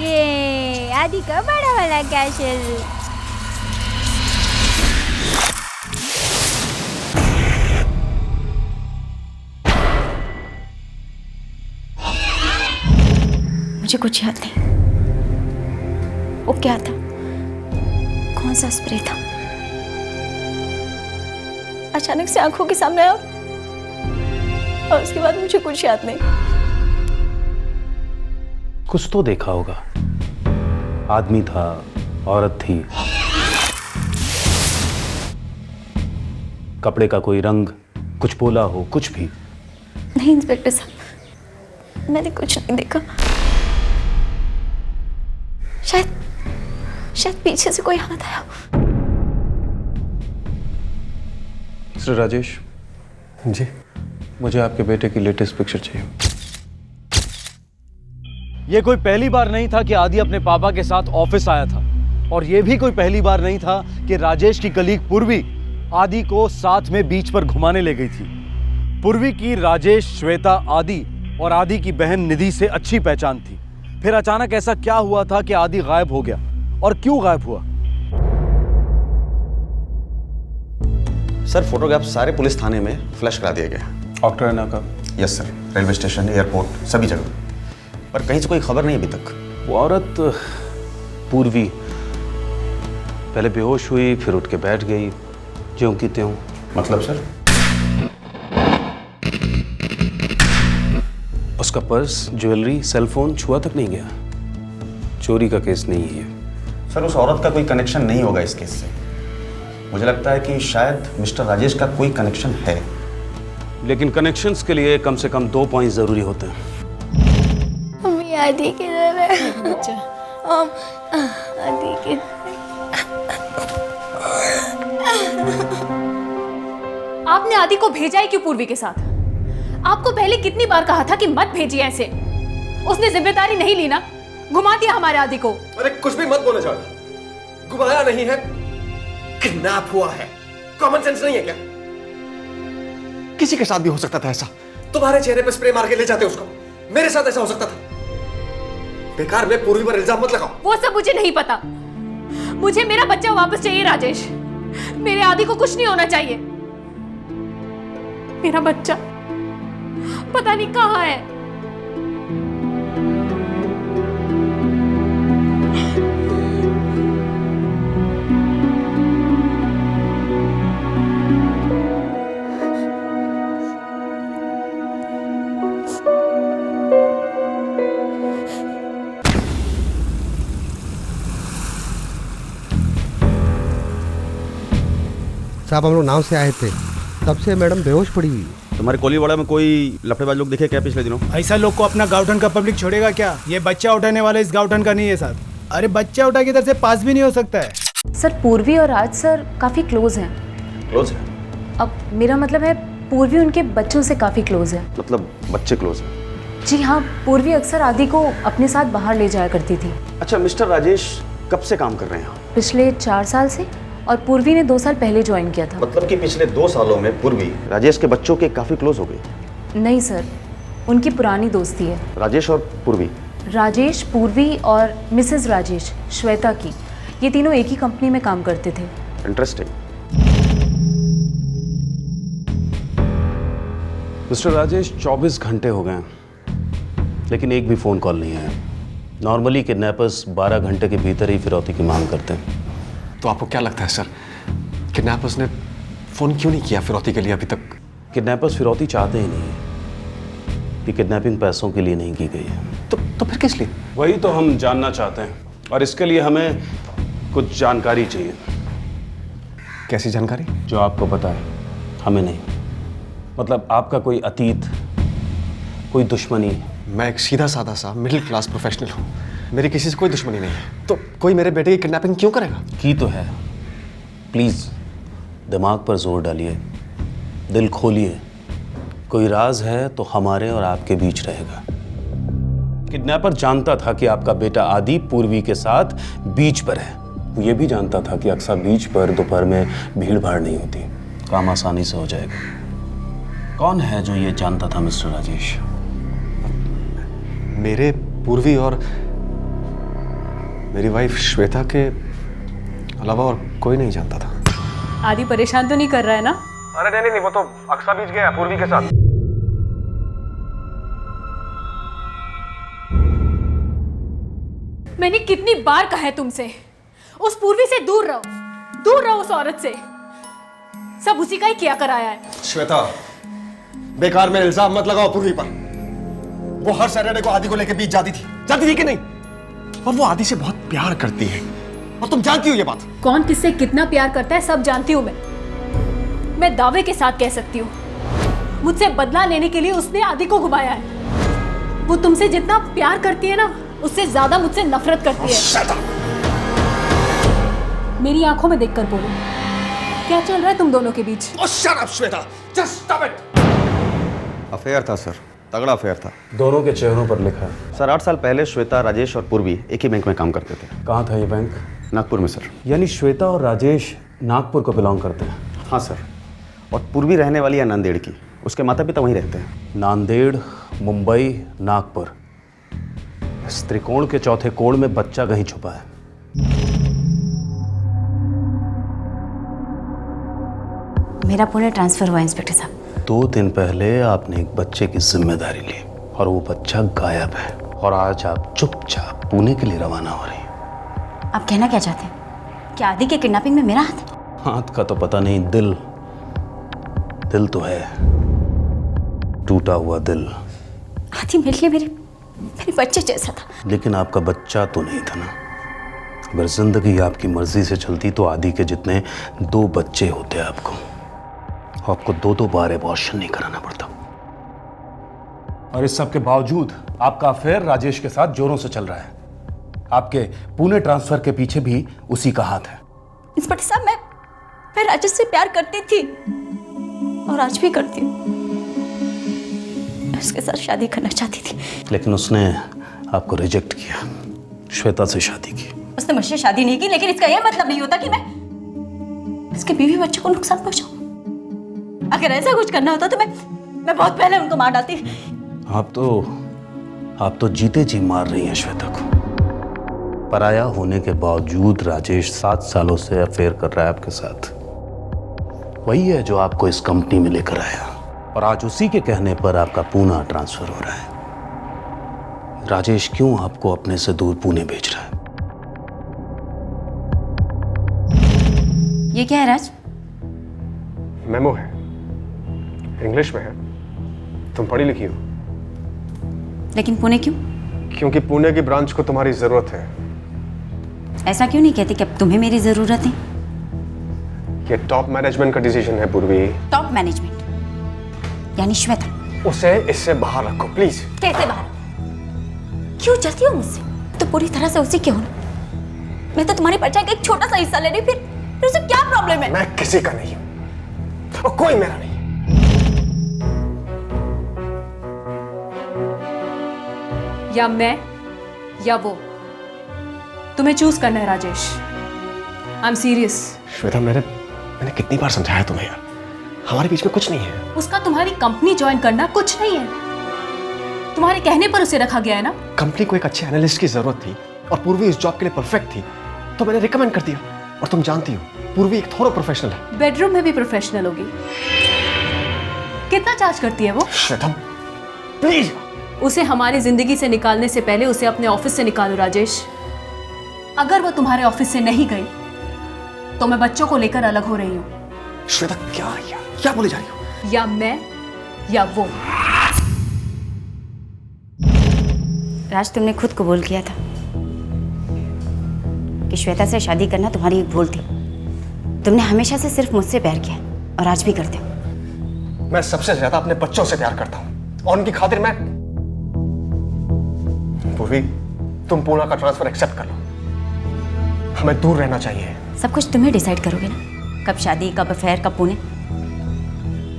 ये आदि का बड़ा वाला कैशल। मुझे कुछ याद नहीं। वो क्या था? कौन सा स्प्रे था? अचानक से आंखों के सामने आया और उसके बाद मुझे कुछ याद नहीं। कुछ तो देखा होगा। आदमी था, औरत थी, कपड़े का कोई रंग, कुछ बोला हो, कुछ भी। नहीं इंस्पेक्टर साहब, मैंने कुछ नहीं देखा। शायद पीछे से कोई हाथ आया। मिस्टर राजेश जी, मुझे आपके बेटे की लेटेस्ट पिक्चर चाहिए। ये कोई पहली बार नहीं था कि आदि अपने पापा के साथ ऑफिस आया था, और ये भी कोई पहली बार नहीं था कि राजेश की कलीग पूर्वी आदि को साथ में बीच पर घुमाने ले गई थी। पूर्वी की राजेश, श्वेता, आदि और आदि की बहन निधि से अच्छी पहचान थी। फिर अचानक ऐसा क्या हुआ था कि आदि गायब हो गया, और क्यों गायब हुआ? सर फोटोग्राफ सारे पुलिस थाने में फ्लैश करा दिए गए। ऑक्टोना का? Yes sir, railway station, airport, सभी जगह, पर कहीं से कोई खबर नहीं अभी तक। वो औरत पूर्वी पहले बेहोश हुई, फिर उठ के बैठ गई, ज्यों की त्यों। मतलब सर? उसका पर्स, ज्वेलरी, सेलफोन छुआ तक नहीं गया। चोरी का केस नहीं है। सर उस औरत का कोई कनेक्शन नहीं होगा इस केस से। मुझे लगता है कि शायद मिस्टर राजेश का कोई कनेक्शन है। लेकिन कनेक्शंस के लिए कम से कम 2 पॉइंट जरूरी होते हैं। मम्मी आदि किधर है? आदि किधर? आपने आदि को भेजा ही क्यों पूर्वी के साथ? आपको पहले कितनी बार कहा था कि मत भेजिए ऐसे। उसने जिम्मेदारी नहीं ली ना, घुमा दिया हमारे आदि को। अरे कुछ भी मत बोले जाओ। घुमाया नहीं है, किडनैप हुआ है। कॉमन सेंस नहीं है क्या? किसी के साथ भी हो सकता था ऐसा। तुम्हारे चेहरे पे स्प्रे मार के ले जाते उसको, मेरे साथ ऐसा हो सकता था। बेकार में पूर्वी पर इल्जाम मत लगाओ। वो सब मुझे नहीं पता। मुझे मेरा बच्चा वापस चाहिए राजेश। मेरे आदि को कुछ नहीं होना चाहिए। मेरा बच्चा पता नहीं कहाँ है। साहब हम लोग नाव से आए थे, तब से मैडम बेहोश पड़ी हुई। तुम्हारे कोलीवाड़ा में कोई लफड़ेबाज लोग दिखे क्या पिछले दिनों? ऐसा लोग को अपना गाउठन का पब्लिक छोड़ेगा क्या? ये बच्चा उठाने वाला इस गाउठन का नहीं है साहब। अरे बच्चा उठा की तरफ से पास भी नहीं हो सकता है। सर पूर्वी और राज सर काफी क्लोज हैं। क्लोज है? अब मेरा मतलब है पूर्वी उनके बच्चों से काफी क्लोज है। मतलब बच्चे क्लोज हैं? जी हाँ, पूर्वी अक्सर आदि को अपने साथ बाहर ले जाया करती थी। अच्छा, मिस्टर राजेश कब से काम कर रहे हैं? पिछले 4 साल से, और पूर्वी ने 2 साल पहले ज्वाइन किया था। मतलब कि पिछले 2 सालों में पूर्वी राजेश के बच्चों के काफी क्लोज हो गई? नहीं सर, उनकी पुरानी दोस्ती है। राजेश और पूर्वी? राजेश, पूर्वी और मिसेस राजेश, श्वेता की, ये तीनों एक ही कंपनी में काम करते थे। इंटरेस्टिंग। मिस्टर राजेश 24 घंटे हो गए, लेकिन एक भी फ़ोन कॉल नहीं आया। नॉर्मली किडनैपर्स 12 घंटे के भीतर ही फिरौती की मांग करते हैं। तो आपको क्या लगता है सर, किडनैपर्स ने फोन क्यों नहीं किया फिरौती के लिए अभी तक? किडनैपर्स फिरौती चाहते ही नहीं कि किडनैपिंग पैसों के लिए नहीं की गई है। तो फिर किस लिए? वही तो हम जानना चाहते हैं, और इसके लिए हमें कुछ जानकारी चाहिए। कैसी जानकारी? जो आपको पता है, हमें नहीं। मतलब आपका कोई अतीत, कोई दुश्मनी? मैं एक सीधा साधा सा मिडिल क्लास प्रोफेशनल हूँ। मेरी किसी से कोई दुश्मनी नहीं है। तो कोई मेरे बेटे की किडनैपिंग क्यों करेगा? की तो है। प्लीज़ दिमाग पर जोर डालिए, दिल खोलिए, कोई राज है तो हमारे और आपके बीच रहेगा। किडनैपर जानता था कि आपका बेटा आदि पूर्वी के साथ बीच पर है। वो ये भी जानता था कि अक्सर बीच पर दोपहर में भीड़ भाड़ नहीं होती, काम आसानी से हो जाएगा। कौन है जो ये जानता था मिस्टर राजेश? मेरे पूर्वी और मेरी वाइफ श्वेता के अलावा और कोई नहीं जानता था। आदि परेशान तो नहीं कर रहा है ना? अरे नहीं, वो तो अक्सा बीच गया पूर्वी के साथ। मैंने कितनी बार कहा है तुमसे, उस पूर्वी से दूर रहो उस औरत से। सब उसी का ही किया कराया है। श्वेता, बेकार में इल्जाम मत लगाओ पूर्वी पर। वो हर सैटरडे को आदि को लेकर बीच जाती थी कि नहीं? और वो आदि से बहुत प्यार करती है, और तुम जानती हो ये बात। कौन किससे कितना प्यार करता है सब जानती हूँ मैं दावे के साथ कह सकती हूँ। मुझसे बदला लेने के लिए उसने आदि को घुमाया है। वो तुमसे जितना प्यार करती है ना, उससे ज्यादा मुझसे नफरत करती है। मेरी आंखों में देखकर बोलो, क्या चल रहा है तुम दोनों के बीच? Shut up Shweta, just stop it. Affair था सर, तगड़ा अफेयर था। दोनों के चेहरों पर लिखा है। सर 8 साल पहले श्वेता, राजेश और पूर्वी एक ही बैंक में काम करते थे। कहाँ था ये बैंक? नागपुर में सर। यानी श्वेता और राजेश नागपुर को बिलोंग करते हैं? हाँ सर। और पूर्वी रहने वाली है नांदेड़ की, उसके माता पिता वहीं रहते हैं। नांदेड़, मुंबई, नागपुर, इस त्रिकोण के चौथे कोण में बच्चा कहीं छुपा है। मेरा पुणे ट्रांसफर हुआ इंस्पेक्टर साहब। 2 दिन पहले आपने एक बच्चे की जिम्मेदारी ली और वो बच्चा गायब है, और आज आप चुपचाप पुणे के लिए रवाना हो रही हैं। आप कहना क्या चाहते हैं? क्या आदि के किडनैपिंग में मेरा हाथ है? हाथ का तो पता नहीं, दिल तो है, टूटा हुआ दिल। आदि मेरे लिए मेरे बच्चे जैसा था। लेकिन आपका बच्चा तो नहीं था ना। अगर जिंदगी आपकी मर्जी से चलती तो आदि के जितने 2 बच्चे होते आपको 2 बार अबॉर्शन नहीं कराना पड़ता। और इस सब के बावजूद आपका अफेयर राजेश के साथ जोरों से चल रहा है। आपके पुणे ट्रांसफर के पीछे भी उसी का हाथ है। इंस्पेक्टर साहब, मैं राजेश से प्यार करती थी और आज भी करती हूँ। मैं उसके साथ शादी करना चाहती थी, लेकिन उसने आपको रिजेक्ट किया, श्वेता से शादी की। उसने मुझसे शादी नहीं की, लेकिन इसका यह मतलब नहीं होता कि मैं उसके बीवी बच्चों को नुकसान पहुंचाऊं। अगर ऐसा कुछ करना होता तो मैं बहुत पहले उनको मार डालती। आप तो जीते जी मार रही हैं श्वेता को। पराया होने के बावजूद राजेश 7 सालों से अफेयर कर रहा है आपके साथ। वही है जो आपको इस कंपनी में लेकर आया, और आज उसी के कहने पर आपका पुणे ट्रांसफर हो रहा है। राजेश क्यों आपको अपने से दूर पुणे भेज रहा है? ये क्या है राज? मेमो है, इंग्लिश में है। तुम पढ़ी लिखी हो। लेकिन पुणे क्यों? क्योंकि पुणे की ब्रांच को तुम्हारी जरूरत है। ऐसा क्यों नहीं कहते कि अब तुम्हें मेरी जरूरत है? ये टॉप मैनेजमेंट का डिसीजन है पूर्वी। टॉप मैनेजमेंट यानी श्वेता? उसे इससे बाहर रखो प्लीज। कैसे बाहर? क्यों चलती हो मुझसे? तो पूरी तरह से उसी के हो। मैं तो तुम्हारी परछाई का एक छोटा सा हिस्सा ले रही, फिर उसे क्या प्रॉब्लम है? मैं किसी का नहीं हूं, और कोई मेरा नहीं। या मैं या वो, तुम्हें चूज करना है Rajesh. I am serious. Shweta, मैंने कितनी बार समझाया तुम्हें यार, हमारे बीच में कुछ नहीं है। उसका तुम्हारी कंपनी ज्वाइन करना कुछ नहीं है, तुम्हारे कहने पर उसे रखा गया है ना। कंपनी को एक अच्छे एनालिस्ट की जरूरत थी, और पूर्वी इस जॉब के लिए परफेक्ट थी, तो मैंने रिकमेंड कर दिया। और तुम जानती हो पूर्वी एक थोड़ा प्रोफेशनल है। बेडरूम में भी प्रोफेशनल होगी। कितना चार्ज करती है वो? श्वेता प्लीज। उसे हमारी जिंदगी से निकालने से पहले उसे अपने ऑफिस से निकालो राजेश। अगर वो तुम्हारे ऑफिस से नहीं गई तो मैं बच्चों को लेकर अलग हो रही हूँ। श्वेता क्या बोले जा रही हो? या मैं या वो। राज, तुमने खुद कबूल किया था कि श्वेता से शादी करना तुम्हारी एक भूल थी। तुमने हमेशा से सिर्फ मुझसे प्यार किया, और आज भी करते हो। मैं सबसे ज्यादा अपने बच्चों से प्यार करता हूँ, और उनकी खातिर मैं। पूर्वी, तुम पुणे का ट्रांसफर एक्सेप्ट कर लो। हमें दूर रहना चाहिए। सब कुछ तुम्हें डिसाइड करोगे ना, कब शादी, कब अफेयर, कब पुणे।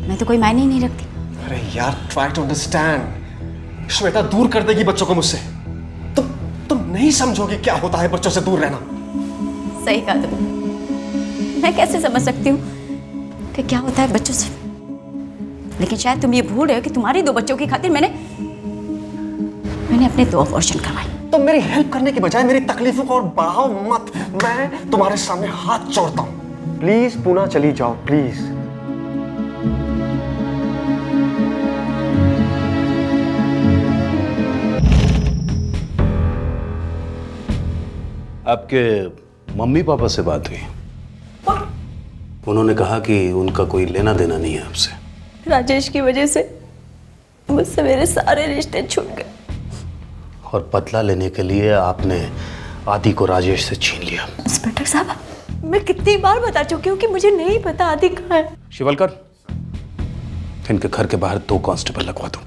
मैं तो कोई मायने ही नहीं रखती। अरे यार, ट्राई टू अंडरस्टैंड। श्वेता दूर कर देगी बच्चों को मुझसे। तुम नहीं समझोगे क्या होता है बच्चों से दूर रहना। सही कहा तुम। मैं कैसे समझ सकती हूँ कि क्या होता है बच्चों से, लेकिन शायद तुम ये भूल रहे हो कि तुम्हारी 2 बच्चों की खातिर मैंने अपने 2 अबॉर्शन करवाए। तो मेरी हेल्प करने के बजाय मेरी तकलीफों को और बढ़ाओ मत। मैं तुम्हारे सामने हाथ जोड़ता हूँ। प्लीज पूना चली जाओ, प्लीज। आपके मम्मी पापा से बात हुई? उन्होंने कहा कि उनका कोई लेना देना नहीं है आपसे। राजेश की वजह से मुझसे मेरे सारे रिश्ते छूट गए। और बदला लेने के लिए आपने आदि को राजेश से छीन लिया। इंस्पेक्टर साहब, मैं कितनी बार बता चुकी हूँ कि मुझे नहीं पता आदि कहाँ है। शिवलकर, इनके घर के बाहर 2 कांस्टेबल लगवा दो।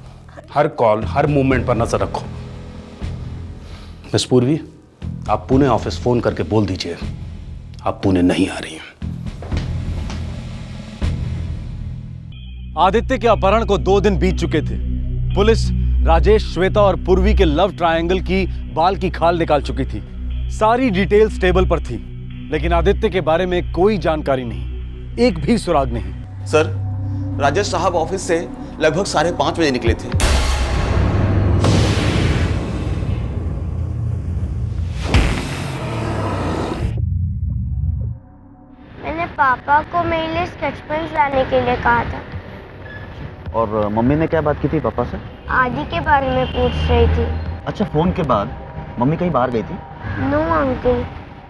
हर कॉल, हर मूवमेंट पर नजर रखो। मिस पूर्वी, आप पुणे ऑफिस फोन करके बोल दीजिए आप पुणे नहीं आ रही हैं। आदित्य के अपहरण को 2 दिन बीत चुके थे। पुलिस राजेश, श्वेता और पूर्वी के लव ट्रायंगल की बाल की खाल निकाल चुकी थी। सारी डिटेल्स टेबल पर थी, लेकिन आदित्य के बारे में कोई जानकारी नहीं, एक भी सुराग नहीं। सर, राजेश साहब ऑफिस से लगभग 5:30 बजे निकले थे। मैंने पापा को मेरे लिए स्केच पेन लाने के लिए कहा था। और मम्मी ने क्या बात की थी पापा से? आदि के बारे में पूछ रही थी। अच्छा, फोन के बाद मम्मी कहीं बाहर गई थी? नो अंकल,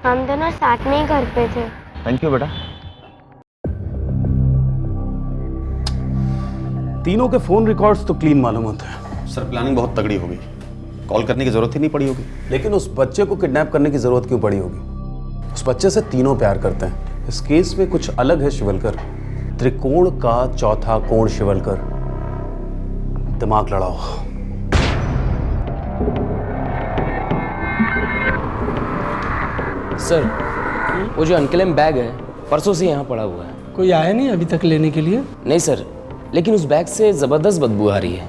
हम दोनों साथ में ही घर पे थे। थैंक यू बेटा। तीनों के फोन रिकॉर्ड्स तो क्लीन मालूम होते हैं। सर, प्लानिंग बहुत तगड़ी होगी। कॉल करने की जरूरत ही नहीं पड़ी होगी। लेकिन उस बच्चे को किडनैप करने की जरूरत क्यों पड़ी होगी? उस बच्चे से तीनों प्यार करते हैं। इस केस में कुछ अलग है शिवलकर। त्रिकोण का चौथा कोण शिवलकर। दिमाग लड़ाओ। सर, वो जो अनक्लेम बैग है परसों से यहाँ पड़ा हुआ है। कोई आया नहीं अभी तक लेने के लिए? नहीं सर, लेकिन उस बैग से जबरदस्त बदबू आ रही है।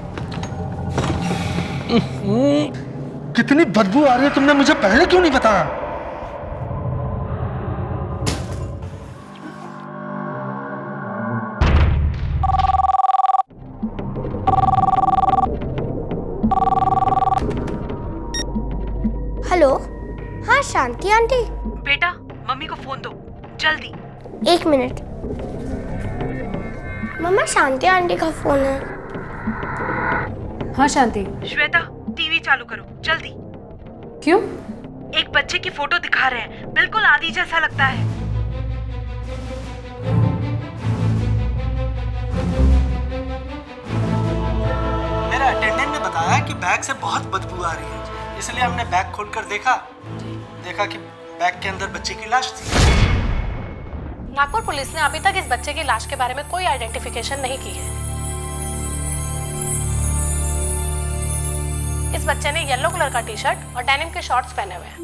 कितनी बदबू आ रही है, तुमने मुझे पहले क्यों नहीं बताया? हेलो, हाँ शांति आंटी। बेटा, मम्मी को फोन दो जल्दी। 1 मिनट। मम्मा, शांति आंटी का फोन है। हाँ शांति। श्वेता, टीवी चालू करो जल्दी। क्यों? एक बच्चे की फोटो दिखा रहे हैं, बिल्कुल आदि जैसा लगता है। मेरा अटेंडेंट ने बताया कि बैग से बहुत बदबू आ रही है, इसलिए हमने बैग खोलकर देखा कि बैग के अंदर बच्चे की लाश थी। नागपुर पुलिस ने अभी तक इस बच्चे की लाश के बारे में कोई आइडेंटिफिकेशन नहीं की है। इस बच्चे ने येलो कलर का टी-शर्ट और डेनिम के शॉर्ट्स पहने हुए हैं।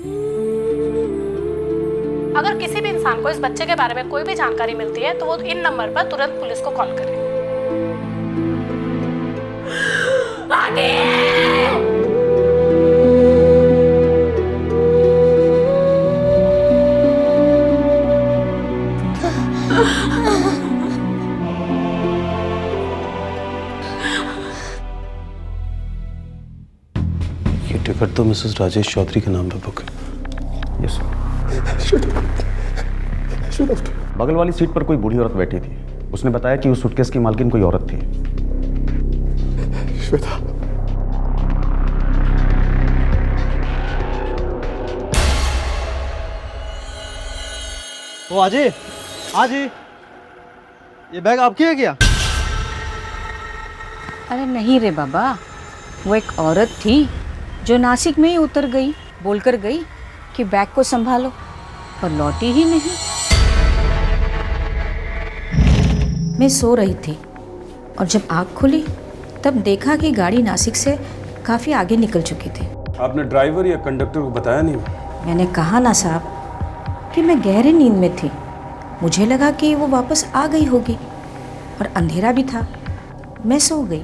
अगर किसी भी इंसान को इस बच्चे के बारे में कोई भी जानकारी मिलती है तो वो इन नंबर पर तुरंत पुलिस को कॉल करे। ये टिकट तो मिसेस राजेश चौधरी के नाम पे बुक है। Yes sir. बगल वाली सीट पर कोई बूढ़ी औरत बैठी थी। उसने बताया कि उस सूटकेस की मालकिन कोई औरत थी। श्वेता। ओ आजी, आजी, ये बैग आपकी है क्या? अरे नहीं रे बाबा, वो एक औरत थी जो नासिक में ही उतर गई, बोलकर गई कि बैग को संभालो, और लौटी ही नहीं। मैं सो रही थी और जब आँख खुली तब देखा कि गाड़ी नासिक से काफ़ी आगे निकल चुकी थी। आपने ड्राइवर या कंडक्टर को बताया नहीं? मैंने कहा ना साहब कि मैं गहरी नींद में थी। मुझे लगा कि वो वापस आ गई होगी और अंधेरा भी था। मैं सो गई।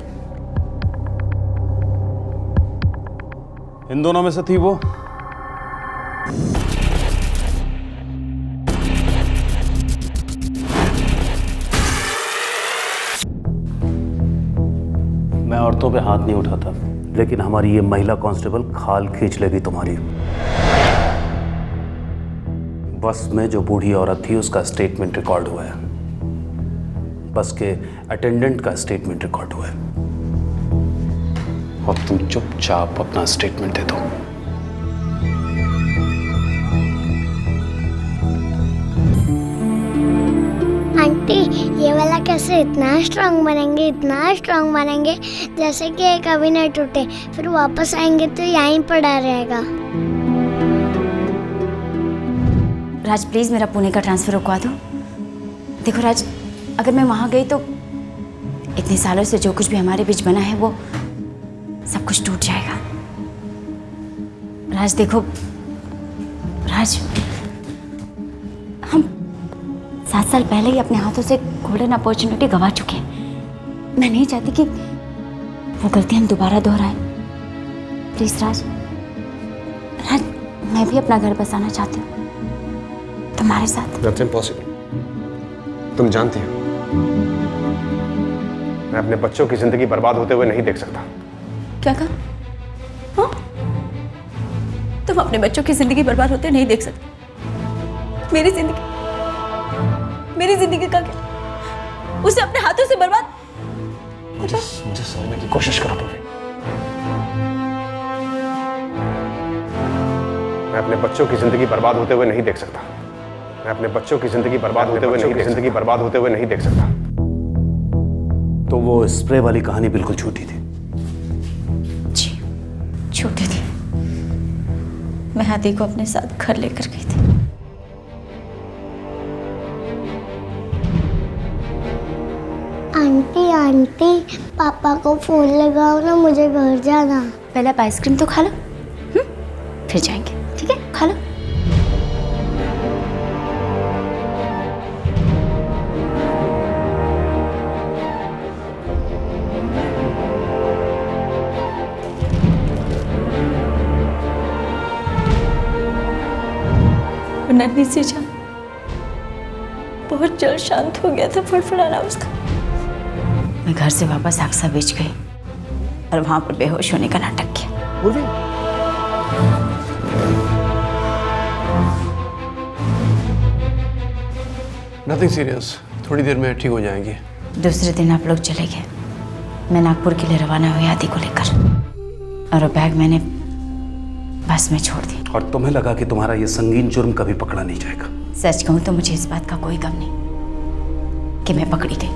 इन दोनों में से थी वो? मैं औरतों पे हाथ नहीं उठाता, लेकिन हमारी ये महिला कांस्टेबल खाल खींच लेगी तुम्हारी। बस में जो बूढ़ी औरत थी उसका स्टेटमेंट रिकॉर्ड हुआ है, बस के अटेंडेंट का स्टेटमेंट रिकॉर्ड हुआ है। और तुम चुपचाप अपना स्टेटमेंट दे दो। आंटी, ये वाला कैसे इतना स्ट्रांग बनेंगे जैसे कि ये कभी नहीं टूटे, फिर वापस आएंगे तो यहीं पड़ा रहेगा। राज प्लीज मेरा पुणे का ट्रांसफर रुकवा दो। देखो राज, अगर मैं वहां गई तो इतने सालों से जो कुछ भी हमारे बीच बना है वो सब कुछ टूट जाएगा। राज देखो, राज हम 7 साल पहले ही अपने हाथों से गोल्डन अपॉर्चुनिटी गंवा चुके हैं। मैं नहीं चाहती कि वो गलती हम दोबारा दोहराएं। प्लीज राज, राज मैं भी अपना घर बसाना चाहती हूँ तुम्हारे साथ। That's impossible. तुम जानती हो मैं अपने बच्चों की जिंदगी बर्बाद होते हुए नहीं देख सकता। क्या कहा? हाँ? तुम अपने बच्चों की जिंदगी बर्बाद होते नहीं देख सकते? मेरी जिंदगी का क्या? उसे अपने हाथों से बर्बाद। मुझे समझने की कोशिश करो तुम। मैं अपने बच्चों की जिंदगी बर्बाद होते हुए नहीं देख सकता। मैं अपने बच्चों की जिंदगी बर्बाद होते हुए नहीं देख सकता। तो वो स्प्रे वाली कहानी बिल्कुल झूठी थी। जी, झूठी थी। मैं आदि को अपने साथ घर लेकर गई थी। आंटी, पापा को फोन लगाओ ना, मुझे घर जाना। पहले आप आइसक्रीम तो खा लो, फिर जाएंगे। ठीक है, खा लो। नन्ही सी जान बहुत जल्द शांत हो गया था फड़फड़ाना उसका। मैं घर से वापस आक्सा बीच गई और वहां पर बेहोश होने का नाटक किया। पूर्वी, नथिंग सीरियस, थोड़ी देर में ठीक हो जाएंगे। दूसरे दिन आप लोग चले गए। मैं नागपुर के लिए रवाना हुई आदि को लेकर, और वो बैग मैंने बस में छोड़ दी। और तुम्हें लगा कि तुम्हारा ये संगीन जुर्म कभी पकड़ा नहीं जाएगा। सच कहूं तो मुझे इस बात का कोई गम नहीं कि मैं पकड़ी गई,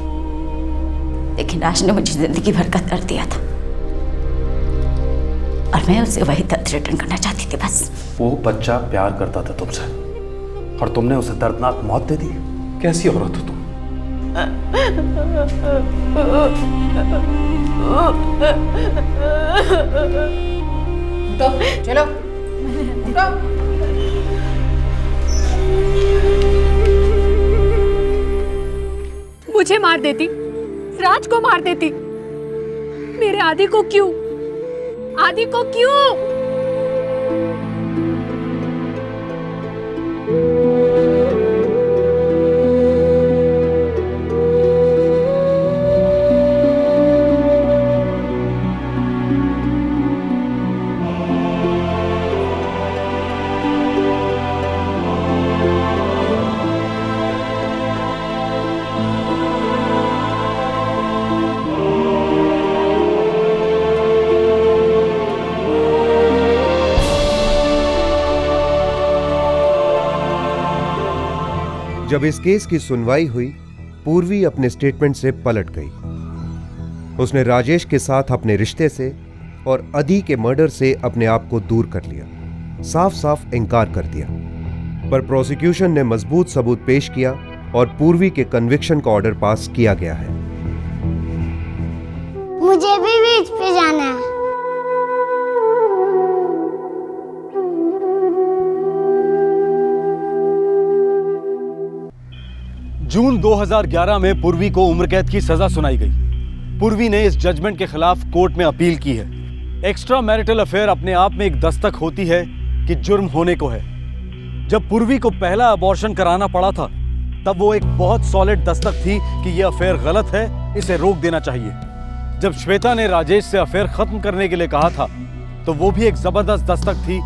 लेकिन राज ने मुझे जिंदगी भर का दर्द दिया था और मैं उसे वही दर्द रिटर्न करना चाहती थी बस। वो बच्चा प्यार करता था तुमसे और तुमने उसे दर्दनाक मौत दे दी। कैसी औरत हो तुम? तो चलो उठो। मुझे मार देती, राज को मार देती, मेरे आदि को क्यों? आदि को क्यों? जब इस केस की सुनवाई हुई, पूर्वी अपने स्टेटमेंट से पलट गई। उसने राजेश के साथ अपने रिश्ते से और अदी के मर्डर से अपने आप को दूर कर लिया, साफ साफ इनकार कर दिया। पर प्रोसिक्यूशन ने मजबूत सबूत पेश किया और पूर्वी के कन्विक्शन का ऑर्डर पास किया गया है। मुझे भी बीच पे जाना है। जून 2011 में पूर्वी को उम्र कैद की सजा सुनाई गई। पूर्वी ने इस जजमेंट के खिलाफ कोर्ट में अपील की है। एक्स्ट्रा मैरिटल अफेयर अपने आप में एक दस्तक होती है कि जुर्म होने को है। जब पूर्वी को पहला अबॉर्शन कराना पड़ा था तब वो एक बहुत सॉलिड दस्तक थी कि ये अफेयर गलत है, इसे रोक देना चाहिए। जब श्वेता ने राजेश से अफेयर खत्म करने के लिए कहा था तो वो भी एक जबरदस्त दस्तक थी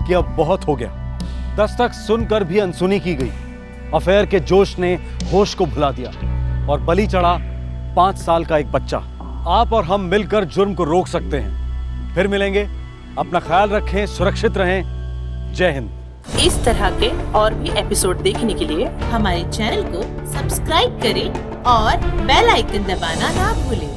कि अब बहुत हो गया। दस्तक सुनकर भी अनसुनी की गई। अफेयर के जोश ने होश को भुला दिया और बलि चढ़ा 5 साल का एक बच्चा। आप और हम मिलकर जुर्म को रोक सकते हैं। फिर मिलेंगे, अपना ख्याल रखें, सुरक्षित रहें। जय हिंद। इस तरह के और भी एपिसोड देखने के लिए हमारे चैनल को सब्सक्राइब करें और बेल आइकन दबाना ना भूलें।